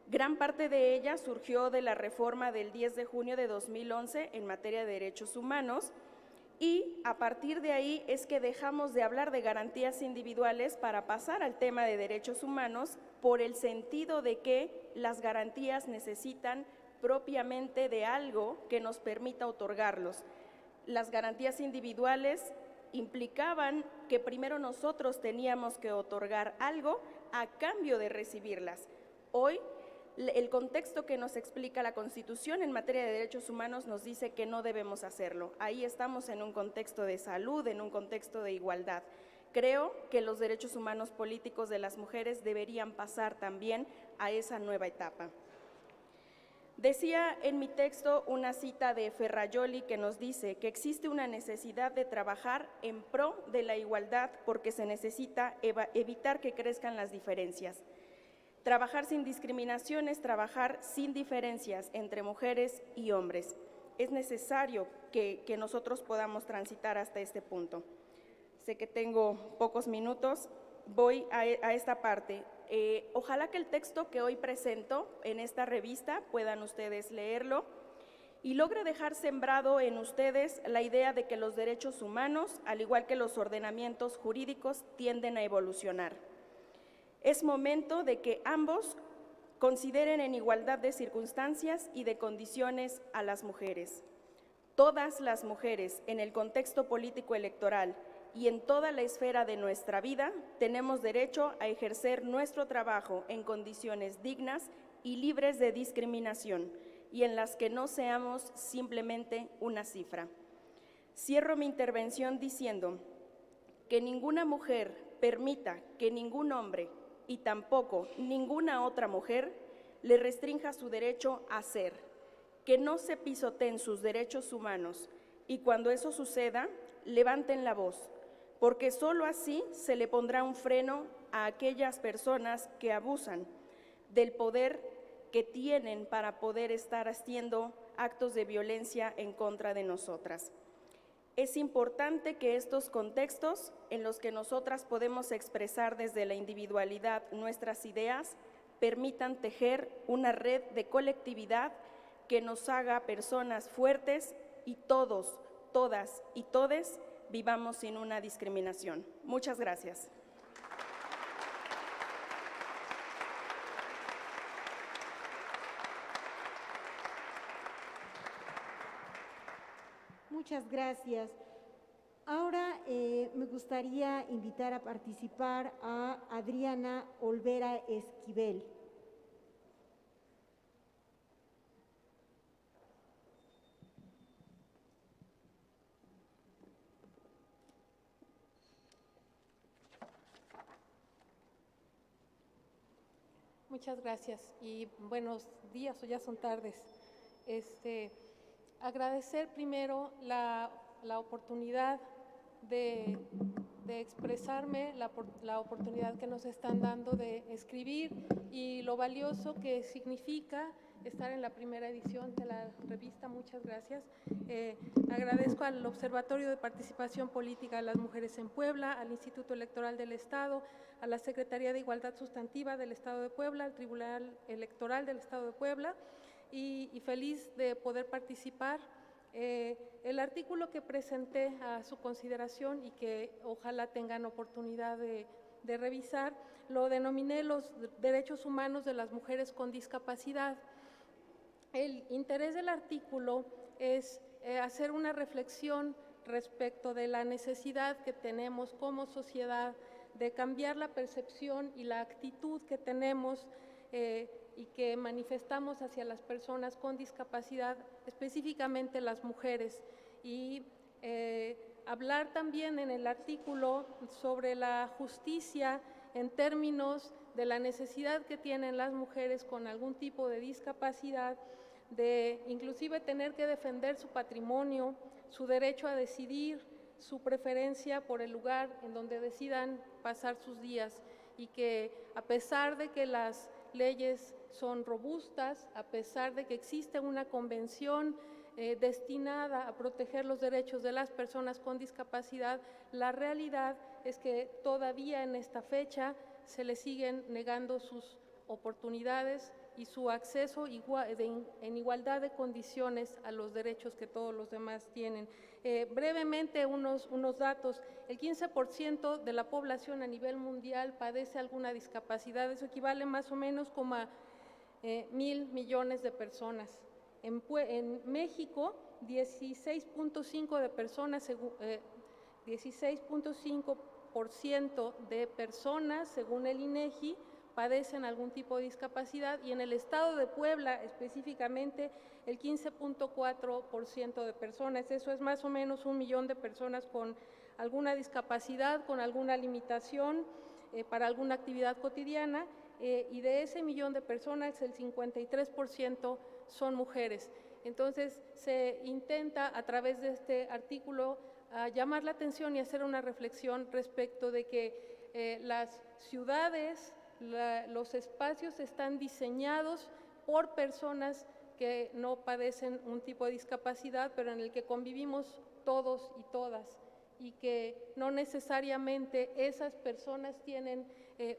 gran parte de ella surgió de la reforma del 10 de junio de 2011 en materia de derechos humanos y a partir de ahí es que dejamos de hablar de garantías individuales para pasar al tema de derechos humanos por el sentido de que las garantías necesitan propiamente de algo que nos permita otorgarlos. Las garantías individuales implicaban que primero nosotros teníamos que otorgar algo a cambio de recibirlas. Hoy, el contexto que nos explica la Constitución en materia de derechos humanos nos dice que no debemos hacerlo. Ahí estamos en un contexto de salud, en un contexto de igualdad. Creo que los derechos humanos políticos de las mujeres deberían pasar también a esa nueva etapa. Decía en mi texto una cita de Ferrajoli que nos dice que existe una necesidad de trabajar en pro de la igualdad porque se necesita evitar que crezcan las diferencias. Trabajar sin discriminación es trabajar sin diferencias entre mujeres y hombres. Es necesario que nosotros podamos transitar hasta este punto. Sé que tengo pocos minutos, voy a esta parte. Ojalá que el texto que hoy presento en esta revista puedan ustedes leerlo y logre dejar sembrado en ustedes la idea de que los derechos humanos, al igual que los ordenamientos jurídicos, tienden a evolucionar. Es momento de que ambos consideren en igualdad de circunstancias y de condiciones a las mujeres. Todas las mujeres en el contexto político electoral y en toda la esfera de nuestra vida tenemos derecho a ejercer nuestro trabajo en condiciones dignas y libres de discriminación. y en las que no seamos simplemente una cifra. Cierro mi intervención diciendo que ninguna mujer permita que ningún hombre y tampoco ninguna otra mujer le restrinja su derecho a ser, que no se pisoteen sus derechos humanos y cuando eso suceda, levanten la voz, porque solo así se le pondrá un freno a aquellas personas que abusan del poder que tienen para poder estar haciendo actos de violencia en contra de nosotras. Es importante que estos contextos en los que nosotras podemos expresar desde la individualidad nuestras ideas permitan tejer una red de colectividad que nos haga personas fuertes y todos, todas y todes vivamos sin una discriminación. Muchas gracias. Muchas gracias. Ahora me gustaría invitar a participar a Adriana Olvera Esquivel. Muchas gracias y buenos días o ya son tardes. Agradecer primero la oportunidad de expresarme, la oportunidad que nos están dando de escribir y lo valioso que significa estar en la primera edición de la revista. Muchas gracias. Agradezco al Observatorio de Participación Política de las Mujeres en Puebla, al Instituto Electoral del Estado, a la Secretaría de Igualdad Sustantiva del Estado de Puebla, al Tribunal Electoral del Estado de Puebla y feliz de poder participar. El artículo que presenté a su consideración y que ojalá tengan oportunidad de revisar, lo denominé los derechos humanos de las mujeres con discapacidad. El interés del artículo es hacer una reflexión respecto de la necesidad que tenemos como sociedad de cambiar la percepción y la actitud que tenemos y que manifestamos hacia las personas con discapacidad, específicamente las mujeres, y hablar también en el artículo sobre la justicia en términos de la necesidad que tienen las mujeres con algún tipo de discapacidad, de inclusive tener que defender su patrimonio, su derecho a decidir, su preferencia por el lugar en donde decidan pasar sus días, y que a pesar de que las leyes son robustas, a pesar de que existe una convención destinada a proteger los derechos de las personas con discapacidad, la realidad es que todavía en esta fecha se les siguen negando sus oportunidades y su acceso en igualdad de condiciones a los derechos que todos los demás tienen. Brevemente, unos datos. El 15% de la población a nivel mundial padece alguna discapacidad. Eso equivale más o menos como a 1,000 millones de personas. En México, 16.5% de personas, según el INEGI, padecen algún tipo de discapacidad, y en el estado de Puebla específicamente el 15.4% de personas. Eso es más o menos 1 millón de personas con alguna discapacidad, con alguna limitación para alguna actividad cotidiana, y de ese 1 millón de personas el 53% son mujeres. Entonces se intenta a través de este artículo llamar la atención y hacer una reflexión respecto de que las ciudades, los espacios están diseñados por personas que no padecen un tipo de discapacidad, pero en el que convivimos todos y todas, y que no necesariamente esas personas tienen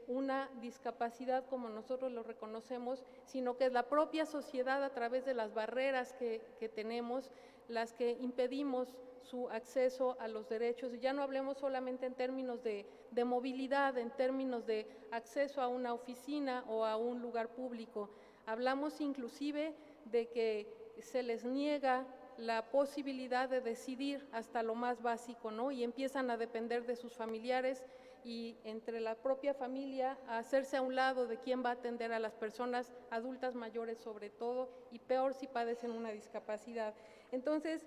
una discapacidad como nosotros lo reconocemos, sino que es la propia sociedad, a través de las barreras que tenemos, las que impedimos su acceso a los derechos. Y ya no hablemos solamente en términos de movilidad, en términos de acceso a una oficina o a un lugar público. Hablamos inclusive de que se les niega la posibilidad de decidir hasta lo más básico, ¿no? Y empiezan a depender de sus familiares y entre la propia familia a hacerse a un lado de quién va a atender a las personas adultas mayores sobre todo, y peor si padecen una discapacidad. Entonces,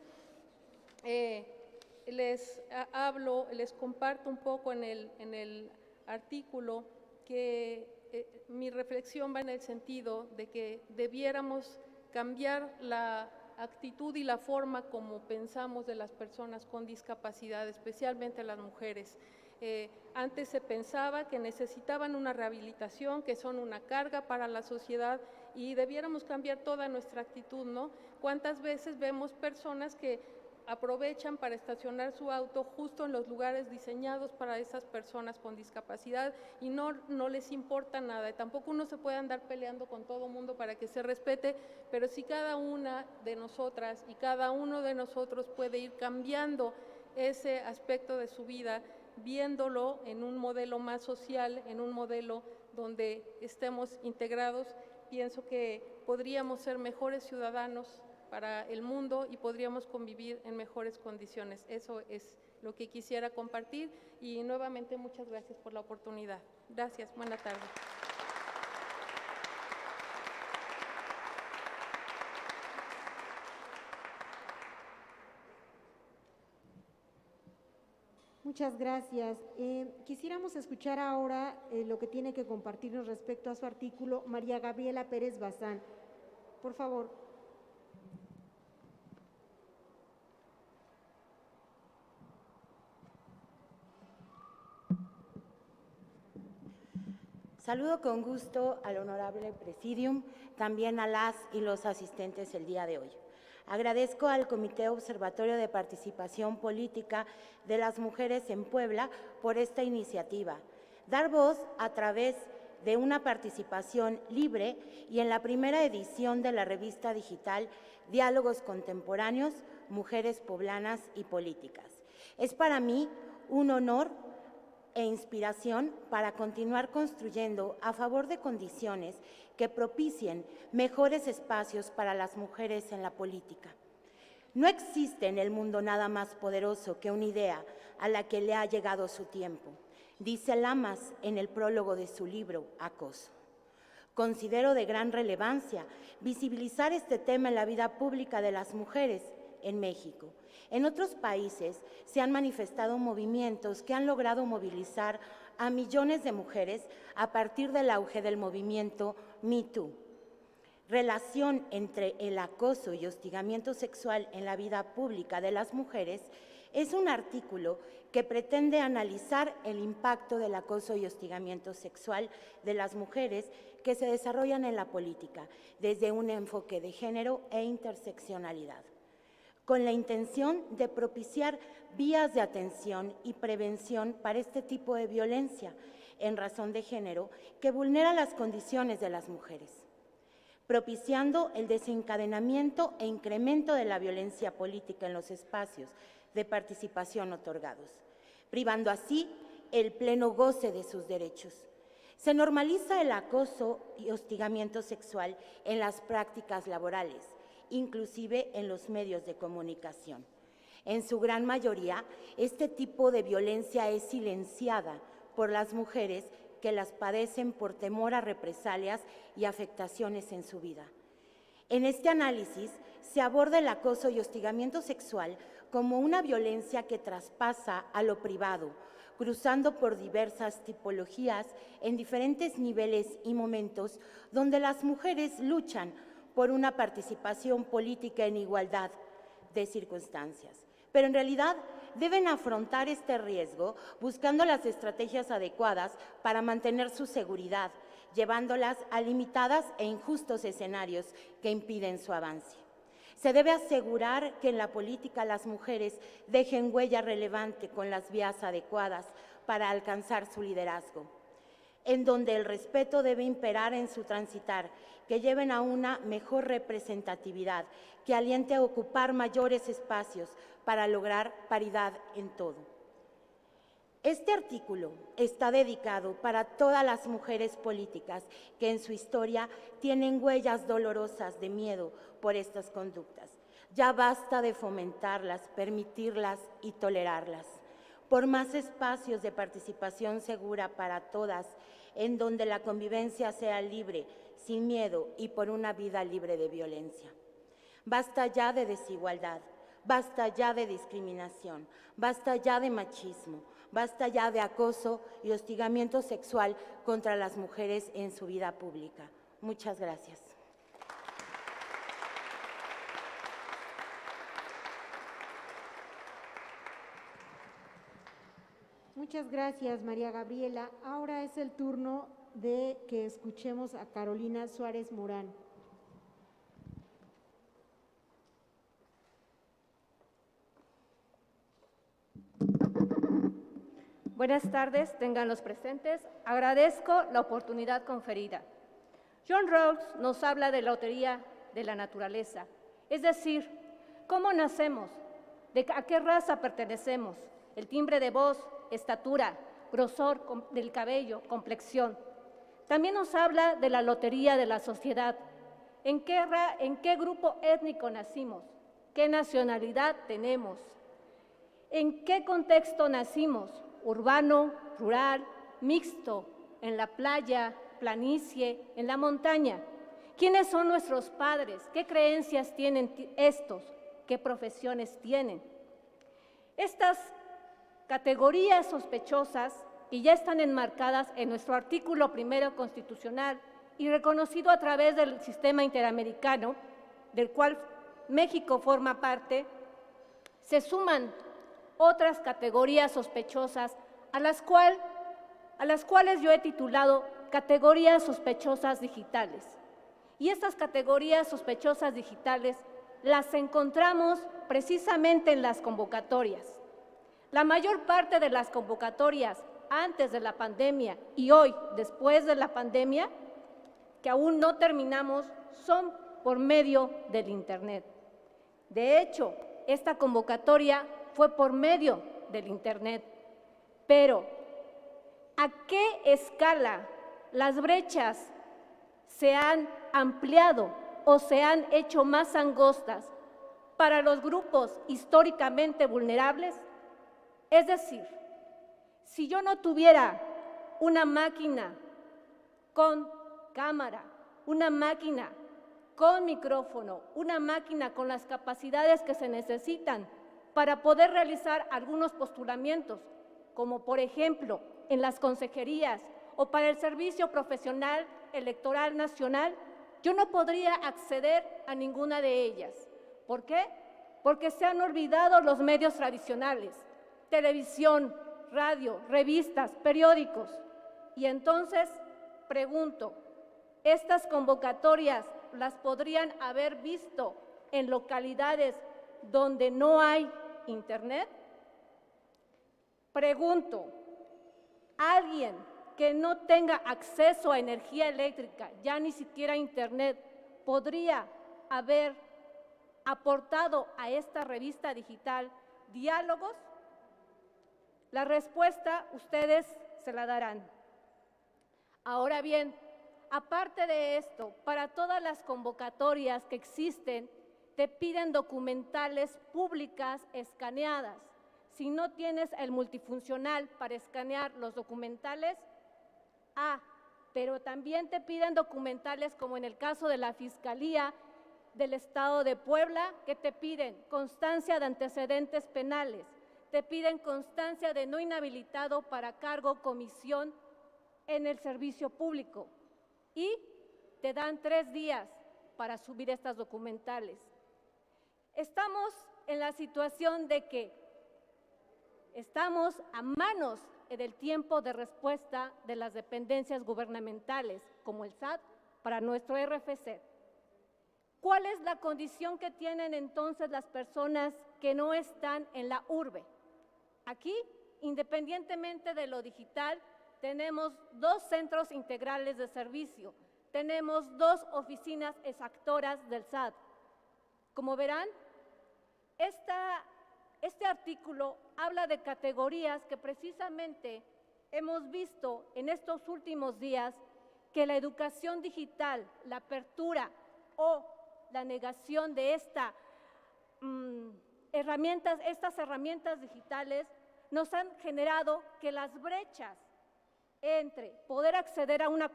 les comparto un poco en el artículo que mi reflexión va en el sentido de que debiéramos cambiar la actitud y la forma como pensamos de las personas con discapacidad, especialmente las mujeres. Antes se pensaba que necesitaban una rehabilitación, que son una carga para la sociedad, y debiéramos cambiar toda nuestra actitud, ¿no? ¿Cuántas veces vemos personas que aprovechan para estacionar su auto justo en los lugares diseñados para esas personas con discapacidad y no les importa nada? Y tampoco uno se puede andar peleando con todo mundo para que se respete, pero si cada una de nosotras y cada uno de nosotros puede ir cambiando ese aspecto de su vida, viéndolo en un modelo más social, en un modelo donde estemos integrados, pienso que podríamos ser mejores ciudadanos para el mundo y podríamos convivir en mejores condiciones. Eso es lo que quisiera compartir y nuevamente muchas gracias por la oportunidad. Gracias, buena tarde. Muchas gracias. Quisiéramos escuchar ahora lo que tiene que compartirnos respecto a su artículo María Gabriela Pérez Bazán. Por favor. Saludo con gusto al honorable Presidium, también a las y los asistentes el día de hoy. Agradezco al Comité Observatorio de Participación Política de las Mujeres en Puebla por esta iniciativa. Dar voz a través de una participación libre y en la primera edición de la revista digital Diálogos Contemporáneos, Mujeres Poblanas y Políticas. Es para mí un honor e inspiración para continuar construyendo a favor de condiciones que propicien mejores espacios para las mujeres en la política. No existe en el mundo nada más poderoso que una idea a la que le ha llegado su tiempo, dice Lamas en el prólogo de su libro Acoso. Considero de gran relevancia visibilizar este tema en la vida pública de las mujeres en México. En otros países se han manifestado movimientos que han logrado movilizar a millones de mujeres a partir del auge del movimiento Me Too. Relación entre el acoso y hostigamiento sexual en la vida pública de las mujeres es un artículo que pretende analizar el impacto del acoso y hostigamiento sexual de las mujeres que se desarrollan en la política desde un enfoque de género e interseccionalidad, con la intención de propiciar vías de atención y prevención para este tipo de violencia en razón de género que vulnera las condiciones de las mujeres, propiciando el desencadenamiento e incremento de la violencia política en los espacios de participación otorgados, privando así el pleno goce de sus derechos. Se normaliza el acoso y hostigamiento sexual en las prácticas laborales, inclusive en los medios de comunicación. En su gran mayoría, este tipo de violencia es silenciada por las mujeres que las padecen por temor a represalias y afectaciones en su vida. En este análisis se aborda el acoso y hostigamiento sexual como una violencia que traspasa a lo privado, cruzando por diversas tipologías en diferentes niveles y momentos donde las mujeres luchan por una participación política en igualdad de circunstancias. Pero en realidad deben afrontar este riesgo buscando las estrategias adecuadas para mantener su seguridad, llevándolas a limitadas e injustos escenarios que impiden su avance. Se debe asegurar que en la política las mujeres dejen huella relevante con las vías adecuadas para alcanzar su liderazgo, en donde el respeto debe imperar en su transitar, que lleven a una mejor representatividad, que aliente a ocupar mayores espacios para lograr paridad en todo. Este artículo está dedicado para todas las mujeres políticas que en su historia tienen huellas dolorosas de miedo por estas conductas. Ya basta de fomentarlas, permitirlas y tolerarlas. por más espacios de participación segura para todas, en donde la convivencia sea libre, sin miedo y por una vida libre de violencia. Basta ya de desigualdad, basta ya de discriminación, basta ya de machismo, basta ya de acoso y hostigamiento sexual contra las mujeres en su vida pública. Muchas gracias. Muchas gracias, María Gabriela. Ahora es el turno de que escuchemos a Carolina Suárez Morán. Buenas tardes, tengan los presentes. Agradezco la oportunidad conferida. John Rawls nos habla de la lotería de la naturaleza, es decir, cómo nacemos, a qué raza pertenecemos, el timbre de voz, estatura, grosor del cabello, complexión. También nos habla de la lotería de la sociedad, en qué grupo étnico nacimos, qué nacionalidad tenemos, en qué contexto nacimos, urbano, rural, mixto, en la playa, planicie, en la montaña. ¿Quiénes son nuestros padres? ¿Qué creencias tienen estos? ¿Qué profesiones tienen? Estas categorías sospechosas que ya están enmarcadas en nuestro artículo 1 constitucional y reconocido a través del sistema interamericano, del cual México forma parte, se suman otras categorías sospechosas a las cuales yo he titulado categorías sospechosas digitales. Y estas categorías sospechosas digitales las encontramos precisamente en las convocatorias. La mayor parte de las convocatorias antes de la pandemia y hoy, después de la pandemia, que aún no terminamos, son por medio del Internet. De hecho, esta convocatoria fue por medio del Internet. Pero, ¿a qué escala las brechas se han ampliado o se han hecho más angostas para los grupos históricamente vulnerables? Es decir, si yo no tuviera una máquina con cámara, una máquina con micrófono, una máquina con las capacidades que se necesitan para poder realizar algunos postulamientos, como por ejemplo en las consejerías o para el Servicio Profesional Electoral Nacional, yo no podría acceder a ninguna de ellas. ¿Por qué? Porque se han olvidado los medios tradicionales, televisión, radio, revistas, periódicos. Y entonces, pregunto, ¿estas convocatorias las podrían haber visto en localidades donde no hay Internet? Pregunto, ¿alguien que no tenga acceso a energía eléctrica, ya ni siquiera Internet, podría haber aportado a esta revista digital diálogos? La respuesta ustedes se la darán. Ahora bien, aparte de esto, para todas las convocatorias que existen, te piden documentales públicas escaneadas. Si no tienes el multifuncional para escanear los documentales, pero también te piden documentales como en el caso de la Fiscalía del Estado de Puebla, que te piden constancia de antecedentes penales, te piden constancia de no inhabilitado para cargo o comisión en el servicio público y te dan 3 días para subir estas documentales. Estamos en la situación de que estamos a manos del tiempo de respuesta de las dependencias gubernamentales, como el SAT, para nuestro RFC. ¿Cuál es la condición que tienen entonces las personas que no están en la urbe? Aquí, independientemente de lo digital, tenemos 2 centros integrales de servicio, tenemos 2 oficinas exactoras del SAT. Como verán, este artículo habla de categorías que precisamente hemos visto en estos últimos días que la educación digital, la apertura o la negación de estas herramientas digitales nos han generado que las brechas entre poder acceder a una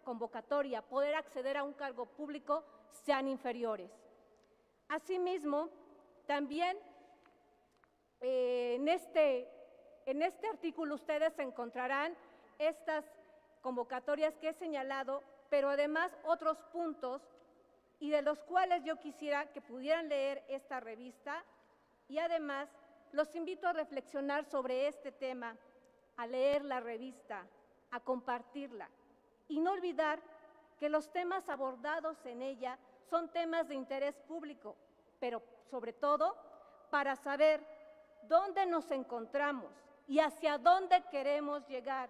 convocatoria, poder acceder a un cargo público, sean inferiores. Asimismo, también en este artículo ustedes encontrarán estas convocatorias que he señalado, pero además otros puntos y de los cuales yo quisiera que pudieran leer esta revista, y además los invito a reflexionar sobre este tema, a leer la revista, a compartirla y no olvidar que los temas abordados en ella son temas de interés público, pero sobre todo para saber dónde nos encontramos y hacia dónde queremos llegar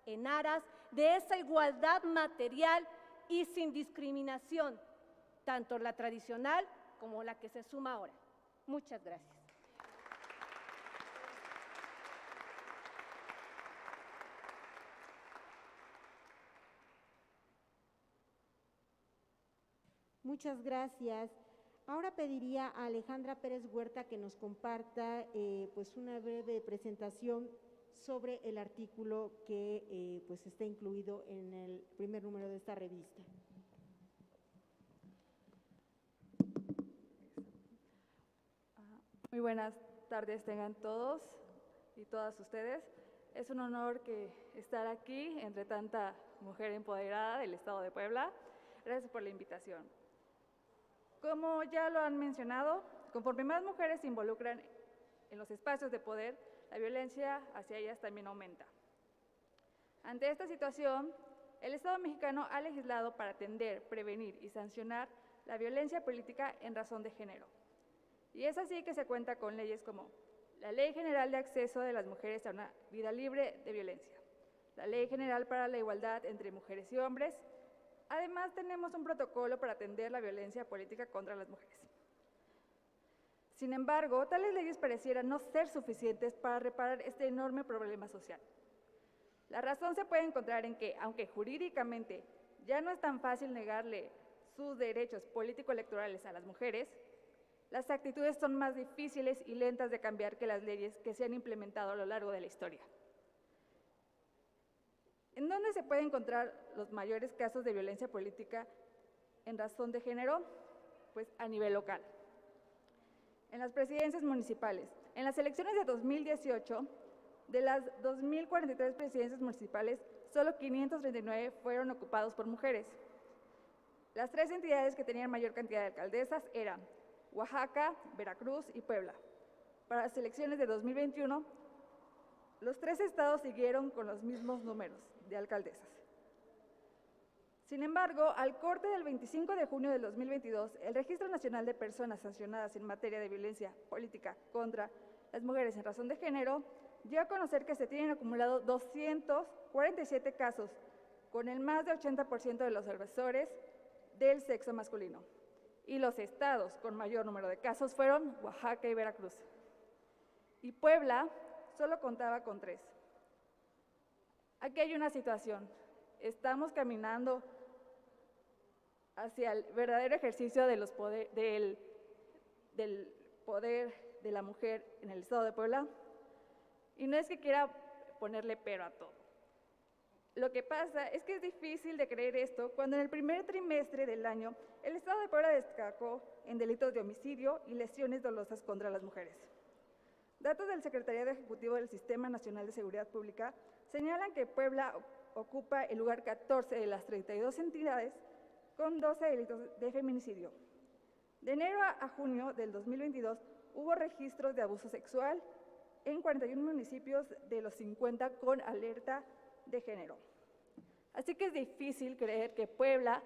en aras de esa igualdad material y sin discriminación, tanto la tradicional como la que se suma ahora. Muchas gracias. Muchas gracias. Ahora pediría a Alejandra Pérez Huerta que nos comparta pues una breve presentación sobre el artículo que pues está incluido en el primer número de esta revista. Muy buenas tardes tengan todos y todas ustedes. Es un honor estar aquí entre tanta mujer empoderada del Estado de Puebla. Gracias por la invitación. Como ya lo han mencionado, conforme más mujeres se involucran en los espacios de poder, la violencia hacia ellas también aumenta. Ante esta situación, el Estado mexicano ha legislado para atender, prevenir y sancionar la violencia política en razón de género. Y es así que se cuenta con leyes como la Ley General de Acceso de las Mujeres a una Vida Libre de Violencia, la Ley General para la Igualdad entre Mujeres y Hombres. Además, tenemos un protocolo para atender la violencia política contra las mujeres. Sin embargo, tales leyes parecieran no ser suficientes para reparar este enorme problema social. La razón se puede encontrar en que, aunque jurídicamente ya no es tan fácil negarle sus derechos político-electorales a las mujeres, las actitudes son más difíciles y lentas de cambiar que las leyes que se han implementado a lo largo de la historia. ¿En dónde se pueden encontrar los mayores casos de violencia política en razón de género? Pues a nivel local. En las presidencias municipales. En las elecciones de 2018, de las 2.043 presidencias municipales, solo 539 fueron ocupados por mujeres. Las tres entidades que tenían mayor cantidad de alcaldesas eran Oaxaca, Veracruz y Puebla. Para las elecciones de 2021, los tres estados siguieron con los mismos números de alcaldesas. Sin embargo, al corte del 25 de junio del 2022, el Registro Nacional de Personas Sancionadas en materia de violencia política contra las mujeres en razón de género dio a conocer que se tienen acumulados 247 casos, con el más del 80% de los agresores del sexo masculino. Y los estados con mayor número de casos fueron Oaxaca y Veracruz. Y Puebla solo contaba con 3. Aquí hay una situación. Estamos caminando hacia el verdadero ejercicio de del poder de la mujer en el Estado de Puebla. Y no es que quiera ponerle pero a todo. Lo que pasa es que es difícil de creer esto cuando en el primer trimestre del año el Estado de Puebla destacó en delitos de homicidio y lesiones dolosas contra las mujeres. Datos del Secretariado Ejecutivo del Sistema Nacional de Seguridad Pública señalan que Puebla ocupa el lugar 14 de las 32 entidades con 12 delitos de feminicidio. De enero a junio del 2022 hubo registros de abuso sexual en 41 municipios de los 50 con alerta de género. Así que es difícil creer que Puebla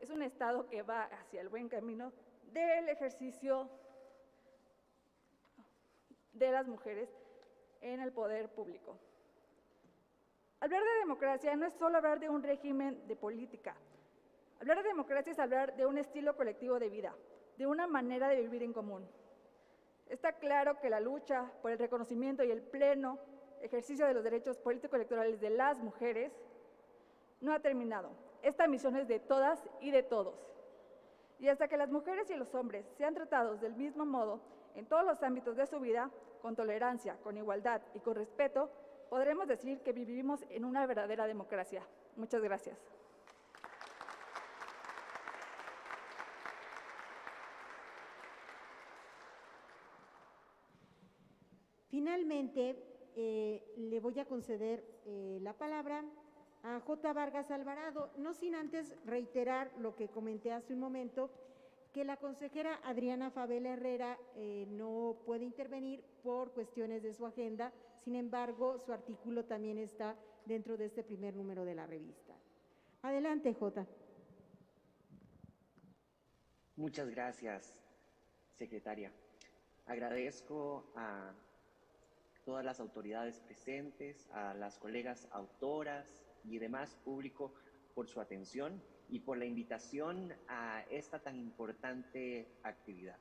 es un estado que va hacia el buen camino del ejercicio de las mujeres en el poder público. Hablar de democracia no es solo hablar de un régimen de política. Hablar de democracia es hablar de un estilo colectivo de vida, de una manera de vivir en común. Está claro que la lucha por el reconocimiento y el pleno ejercicio de los derechos político-electorales de las mujeres no ha terminado. Esta misión es de todas y de todos. Y hasta que las mujeres y los hombres sean tratados del mismo modo en todos los ámbitos de su vida, con tolerancia, con igualdad y con respeto, podremos decir que vivimos en una verdadera democracia. Muchas gracias. Finalmente, le voy a conceder la palabra a J. Vargas Alvarado, no sin antes reiterar lo que comenté hace un momento, que la consejera Adriana Fabela Herrera no puede intervenir por cuestiones de su agenda, sin embargo, su artículo también está dentro de este primer número de la revista. Adelante, J. Muchas gracias, secretaria. Agradezco a todas las autoridades presentes, a las colegas autoras y demás público por su atención y por la invitación a esta tan importante actividad.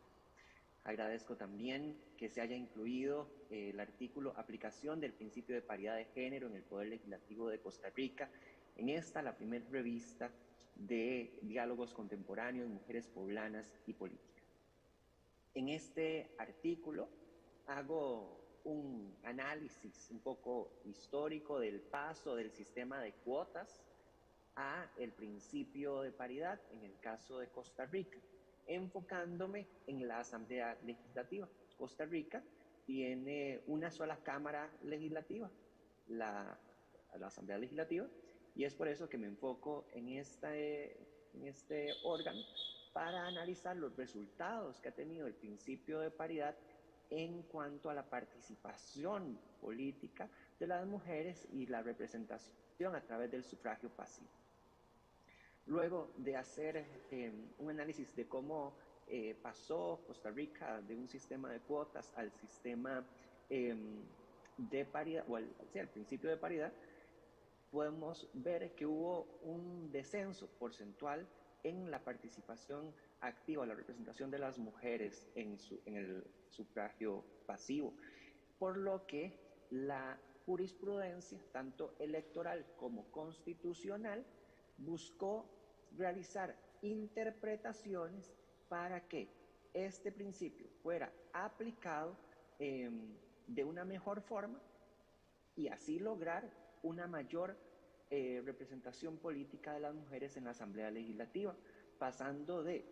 Agradezco también que se haya incluido el artículo Aplicación del principio de paridad de género en el Poder Legislativo de Costa Rica, en esta, la primera revista de diálogos contemporáneos, mujeres poblanas y política. En este artículo hago un análisis un poco histórico del paso del sistema de cuotas a el principio de paridad en el caso de Costa Rica, enfocándome en la Asamblea Legislativa. Costa Rica tiene una sola Cámara Legislativa, la Asamblea Legislativa, y es por eso que me enfoco en este órgano para analizar los resultados que ha tenido el principio de paridad en cuanto a la participación política de las mujeres y la representación a través del sufragio pasivo. Luego de hacer un análisis de cómo pasó Costa Rica de un sistema de cuotas al sistema de paridad, o al principio de paridad, podemos ver que hubo un descenso porcentual en la participación activa, la representación de las mujeres en el sufragio pasivo, por lo que la jurisprudencia, tanto electoral como constitucional, buscó realizar interpretaciones para que este principio fuera aplicado de una mejor forma y así lograr una mayor representación política de las mujeres en la Asamblea Legislativa, pasando de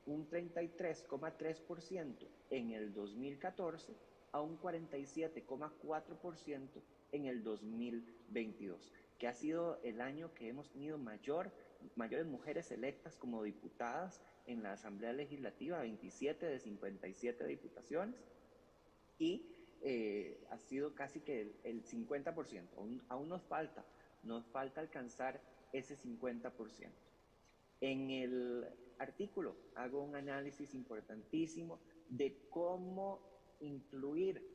un 33,3% en el 2014 a un 47,4% en el 2022, que ha sido el año que hemos tenido mayores mujeres electas como diputadas en la Asamblea Legislativa, 27 de 57 diputaciones, y ha sido casi que el 50%. Aún nos falta alcanzar ese 50%. En el artículo hago un análisis importantísimo de cómo incluir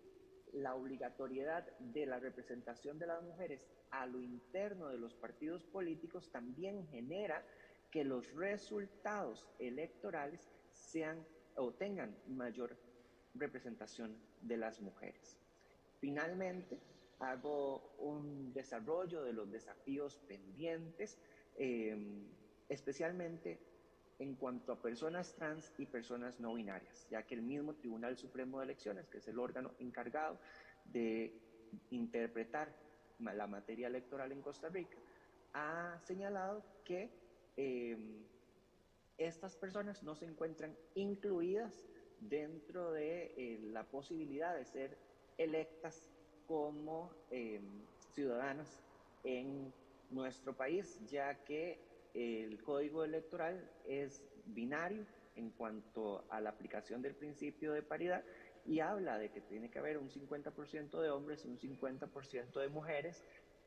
la obligatoriedad de la representación de las mujeres a lo interno de los partidos políticos también genera que los resultados electorales sean o tengan mayor representación de las mujeres. Finalmente, hago un desarrollo de los desafíos pendientes, especialmente en cuanto a personas trans y personas no binarias, ya que el mismo Tribunal Supremo de Elecciones, que es el órgano encargado de interpretar la materia electoral en Costa Rica, ha señalado que estas personas no se encuentran incluidas dentro de la posibilidad de ser electas como ciudadanas en nuestro país, ya que el código electoral es binario en cuanto a la aplicación del principio de paridad y habla de que tiene que haber un 50% de hombres y un 50% de mujeres,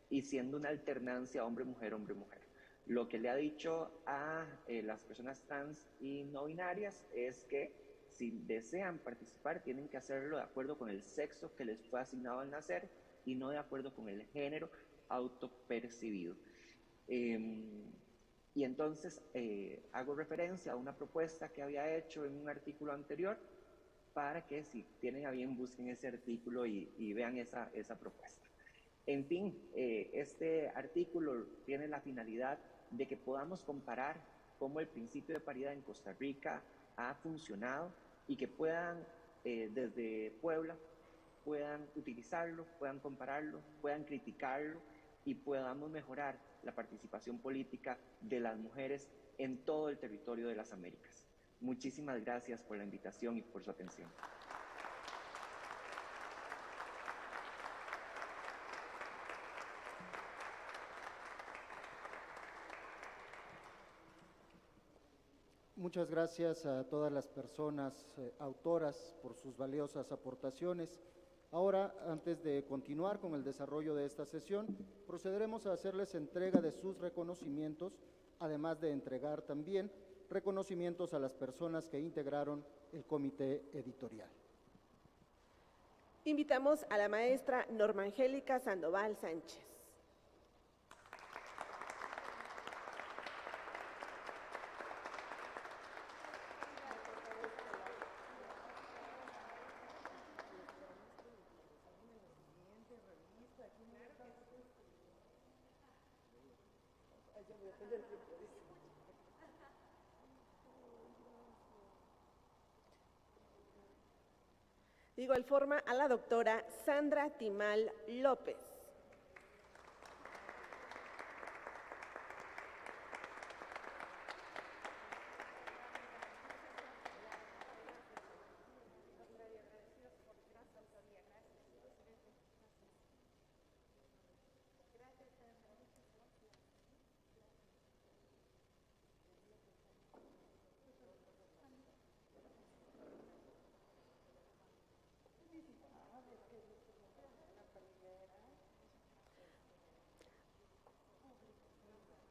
y siendo una alternancia hombre-mujer, hombre-mujer. Lo que le ha dicho a las personas trans y no binarias es que si desean participar tienen que hacerlo de acuerdo con el sexo que les fue asignado al nacer y no de acuerdo con el género autopercibido. Y entonces hago referencia a una propuesta que había hecho en un artículo anterior para que si tienen a bien busquen ese artículo y vean esa propuesta. En fin, este artículo tiene la finalidad de que podamos comparar cómo el principio de paridad en Costa Rica ha funcionado y que puedan desde Puebla puedan utilizarlo, puedan compararlo, puedan criticarlo y podamos mejorar la participación política de las mujeres en todo el territorio de las Américas. Muchísimas gracias por la invitación y por su atención. Muchas gracias a todas las personas autoras por sus valiosas aportaciones. Ahora, antes de continuar con el desarrollo de esta sesión, procederemos a hacerles entrega de sus reconocimientos, además de entregar también reconocimientos a las personas que integraron el comité editorial. Invitamos a la maestra Norma Angélica Sandoval Sánchez. De igual forma, a la doctora Sandra Timal López.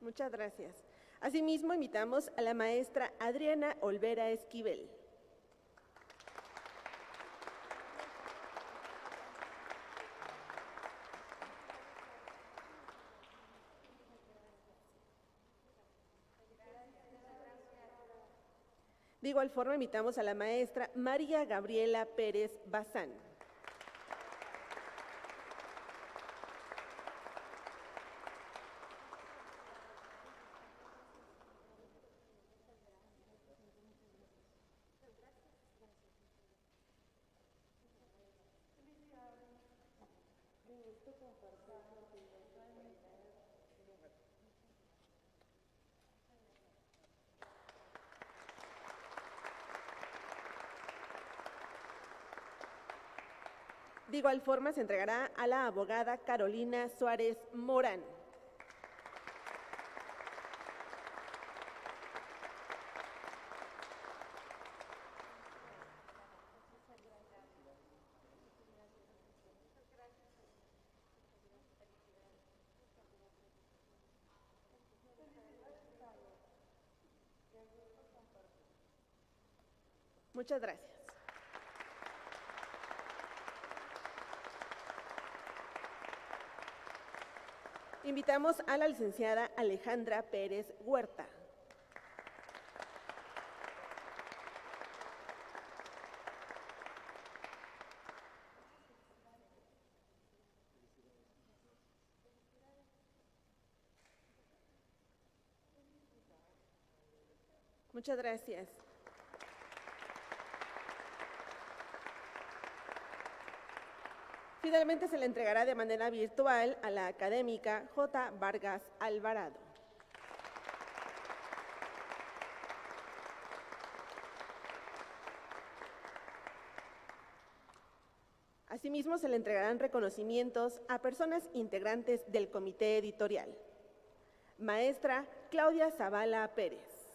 Muchas gracias. Asimismo, invitamos a la maestra Adriana Olvera Esquivel. De igual forma, invitamos a la maestra María Gabriela Pérez Bazán. De igual forma, se entregará a la abogada Carolina Suárez Morán. Muchas gracias. Invitamos a la licenciada Alejandra Pérez Huerta. Muchas gracias. Finalmente se le entregará de manera virtual a la académica J. Vargas Alvarado. Asimismo, se le entregarán reconocimientos a personas integrantes del comité editorial. Maestra Claudia Zavala Pérez.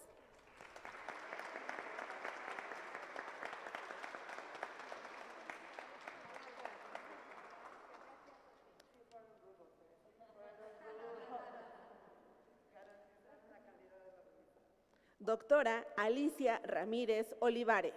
Doctora Alicia Ramírez Olivares.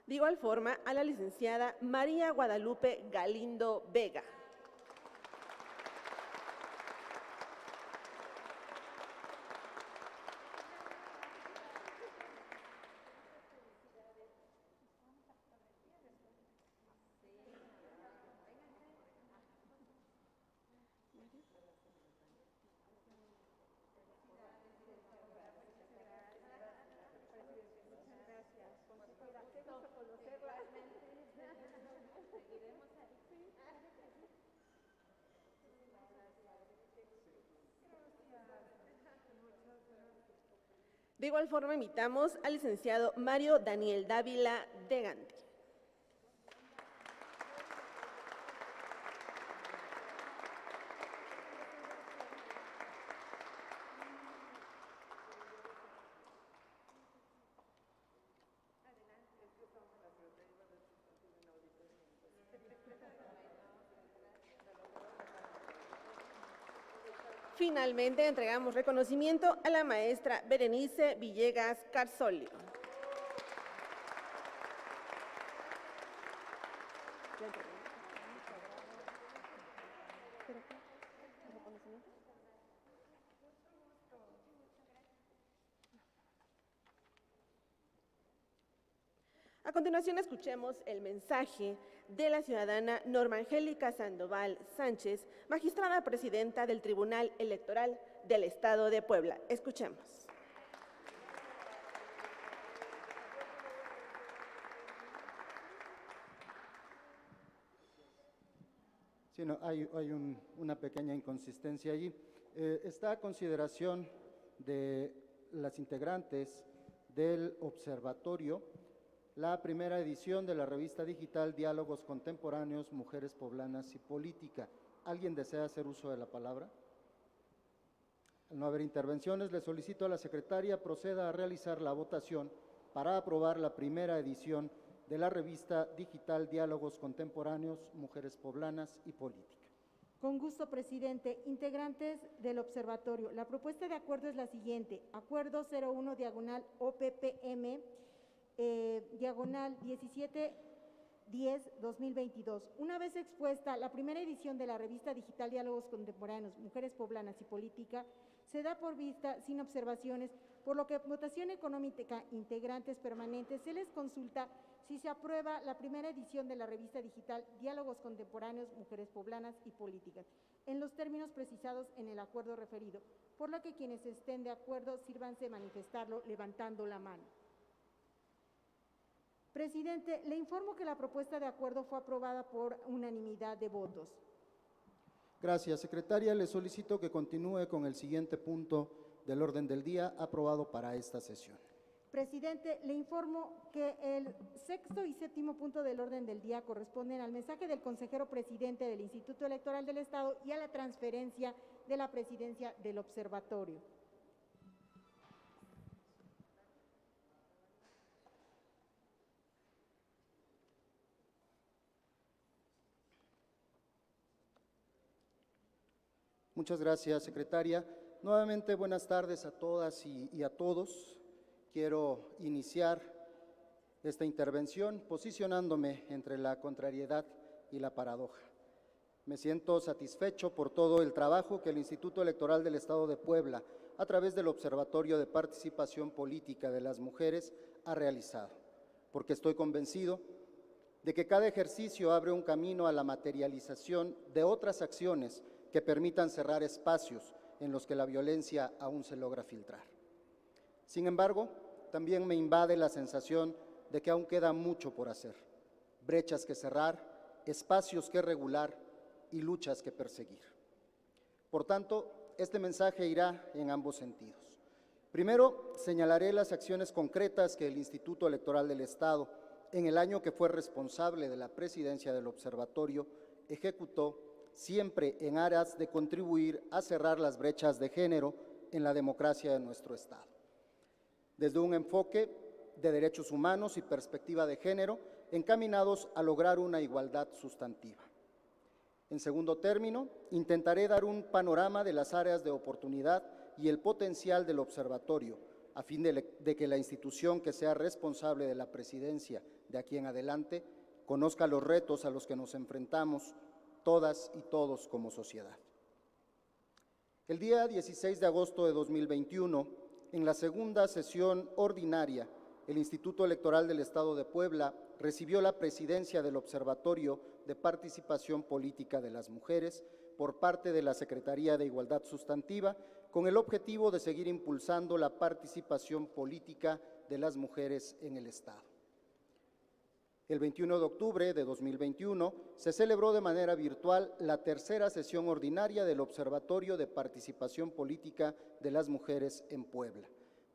De igual forma, a la licenciada María Guadalupe Galindo Vega. De igual forma, invitamos al licenciado Mario Daniel Dávila de Gante. Finalmente, entregamos reconocimiento a la maestra Berenice Villegas Carzolio. A continuación, escuchemos el mensaje de la ciudadana Norma Angélica Sandoval Sánchez, magistrada presidenta del Tribunal Electoral del Estado de Puebla. Escuchemos. Sí, no, hay una pequeña inconsistencia allí. Está a consideración de las integrantes del observatorio la primera edición de la revista digital Diálogos Contemporáneos, Mujeres Poblanas y Política. ¿Alguien desea hacer uso de la palabra? Al no haber intervenciones, le solicito a la secretaria proceda a realizar la votación para aprobar la primera edición de la revista digital Diálogos Contemporáneos, Mujeres Poblanas y Política. Con gusto, presidente. Integrantes del observatorio, la propuesta de acuerdo es la siguiente. Acuerdo 01/OPPM, diagonal 1710-2022. Una vez expuesta la primera edición de la revista digital Diálogos Contemporáneos, Mujeres Poblanas y Política, se da por vista sin observaciones, por lo que votación económica integrantes permanentes se les consulta si se aprueba la primera edición de la revista digital Diálogos Contemporáneos, Mujeres Poblanas y Políticas, en los términos precisados en el acuerdo referido, por lo que quienes estén de acuerdo sírvanse manifestarlo levantando la mano. Presidente, le informo que la propuesta de acuerdo fue aprobada por unanimidad de votos. Gracias, secretaria. Le solicito que continúe con el siguiente punto del orden del día aprobado para esta sesión. Presidente, le informo que el sexto y séptimo punto del orden del día corresponden al mensaje del consejero presidente del Instituto Electoral del Estado y a la transferencia de la presidencia del observatorio. Muchas gracias, secretaria. Nuevamente, buenas tardes a todas y a todos. Quiero iniciar esta intervención posicionándome entre la contrariedad y la paradoja. Me siento satisfecho por todo el trabajo que el Instituto Electoral del Estado de Puebla, a través del Observatorio de Participación Política de las Mujeres, ha realizado, porque estoy convencido de que cada ejercicio abre un camino a la materialización de otras acciones que permitan cerrar espacios en los que la violencia aún se logra filtrar. Sin embargo, también me invade la sensación de que aún queda mucho por hacer, brechas que cerrar, espacios que regular y luchas que perseguir. Por tanto, este mensaje irá en ambos sentidos. Primero, señalaré las acciones concretas que el Instituto Electoral del Estado, en el año que fue responsable de la presidencia del observatorio, ejecutó siempre en aras de contribuir a cerrar las brechas de género en la democracia de nuestro Estado. Desde un enfoque de derechos humanos y perspectiva de género, encaminados a lograr una igualdad sustantiva. En segundo término, intentaré dar un panorama de las áreas de oportunidad y el potencial del observatorio, a fin de que la institución que sea responsable de la presidencia de aquí en adelante conozca los retos a los que nos enfrentamos todas y todos como sociedad. El día 16 de agosto de 2021, en la segunda sesión ordinaria, el Instituto Electoral del Estado de Puebla recibió la presidencia del Observatorio de Participación Política de las Mujeres por parte de la Secretaría de Igualdad Sustantiva, con el objetivo de seguir impulsando la participación política de las mujeres en el Estado. El 21 de octubre de 2021 se celebró de manera virtual la tercera sesión ordinaria del Observatorio de Participación Política de las Mujeres en Puebla,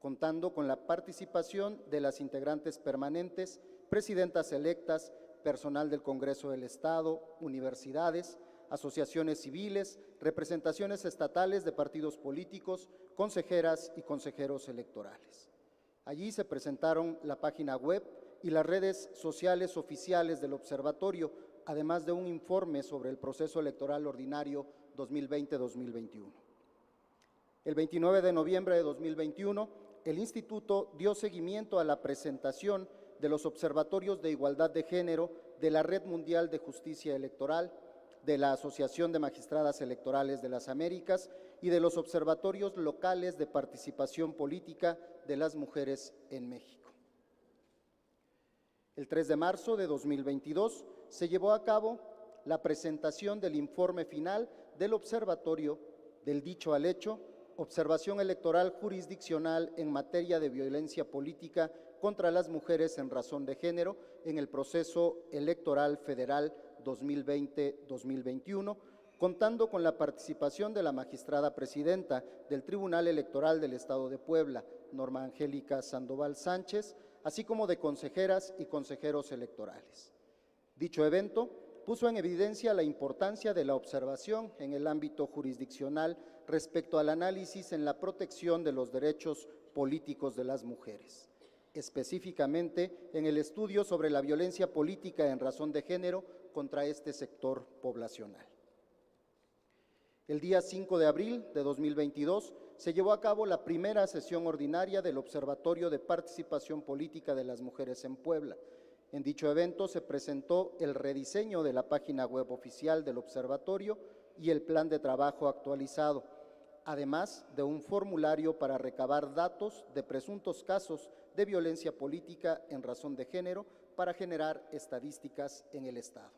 contando con la participación de las integrantes permanentes, presidentas electas, personal del Congreso del Estado, universidades, asociaciones civiles, representaciones estatales de partidos políticos, consejeras y consejeros electorales. Allí se presentaron la página web y las redes sociales oficiales del observatorio, además de un informe sobre el proceso electoral ordinario 2020-2021. El 29 de noviembre de 2021, el Instituto dio seguimiento a la presentación de los observatorios de igualdad de género de la Red Mundial de Justicia Electoral, de la Asociación de Magistradas Electorales de las Américas y de los observatorios locales de participación política de las mujeres en México. El 3 de marzo de 2022 se llevó a cabo la presentación del informe final del observatorio del dicho al hecho, observación electoral jurisdiccional en materia de violencia política contra las mujeres en razón de género en el proceso electoral federal 2020-2021, contando con la participación de la magistrada presidenta del Tribunal Electoral del Estado de Puebla, Norma Angélica Sandoval Sánchez, así como de consejeras y consejeros electorales. Dicho evento puso en evidencia la importancia de la observación en el ámbito jurisdiccional respecto al análisis en la protección de los derechos políticos de las mujeres, específicamente en el estudio sobre la violencia política en razón de género contra este sector poblacional. El día 5 de abril de 2022 se llevó a cabo la primera sesión ordinaria del Observatorio de Participación Política de las Mujeres en Puebla. En dicho evento se presentó el rediseño de la página web oficial del observatorio y el plan de trabajo actualizado, además de un formulario para recabar datos de presuntos casos de violencia política en razón de género para generar estadísticas en el Estado.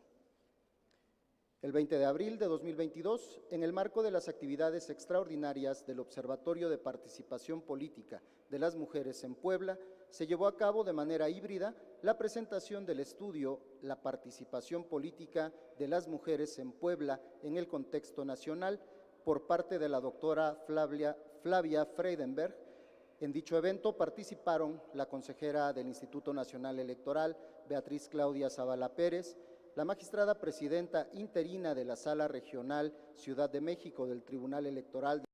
El 20 de abril de 2022, en el marco de las actividades extraordinarias del Observatorio de Participación Política de las Mujeres en Puebla, se llevó a cabo de manera híbrida la presentación del estudio La participación política de las mujeres en Puebla en el contexto nacional por parte de la doctora Flavia Freidenberg. En dicho evento participaron la consejera del Instituto Nacional Electoral, Beatriz Claudia Zavala Pérez, la magistrada presidenta interina de la Sala Regional Ciudad de México del Tribunal Electoral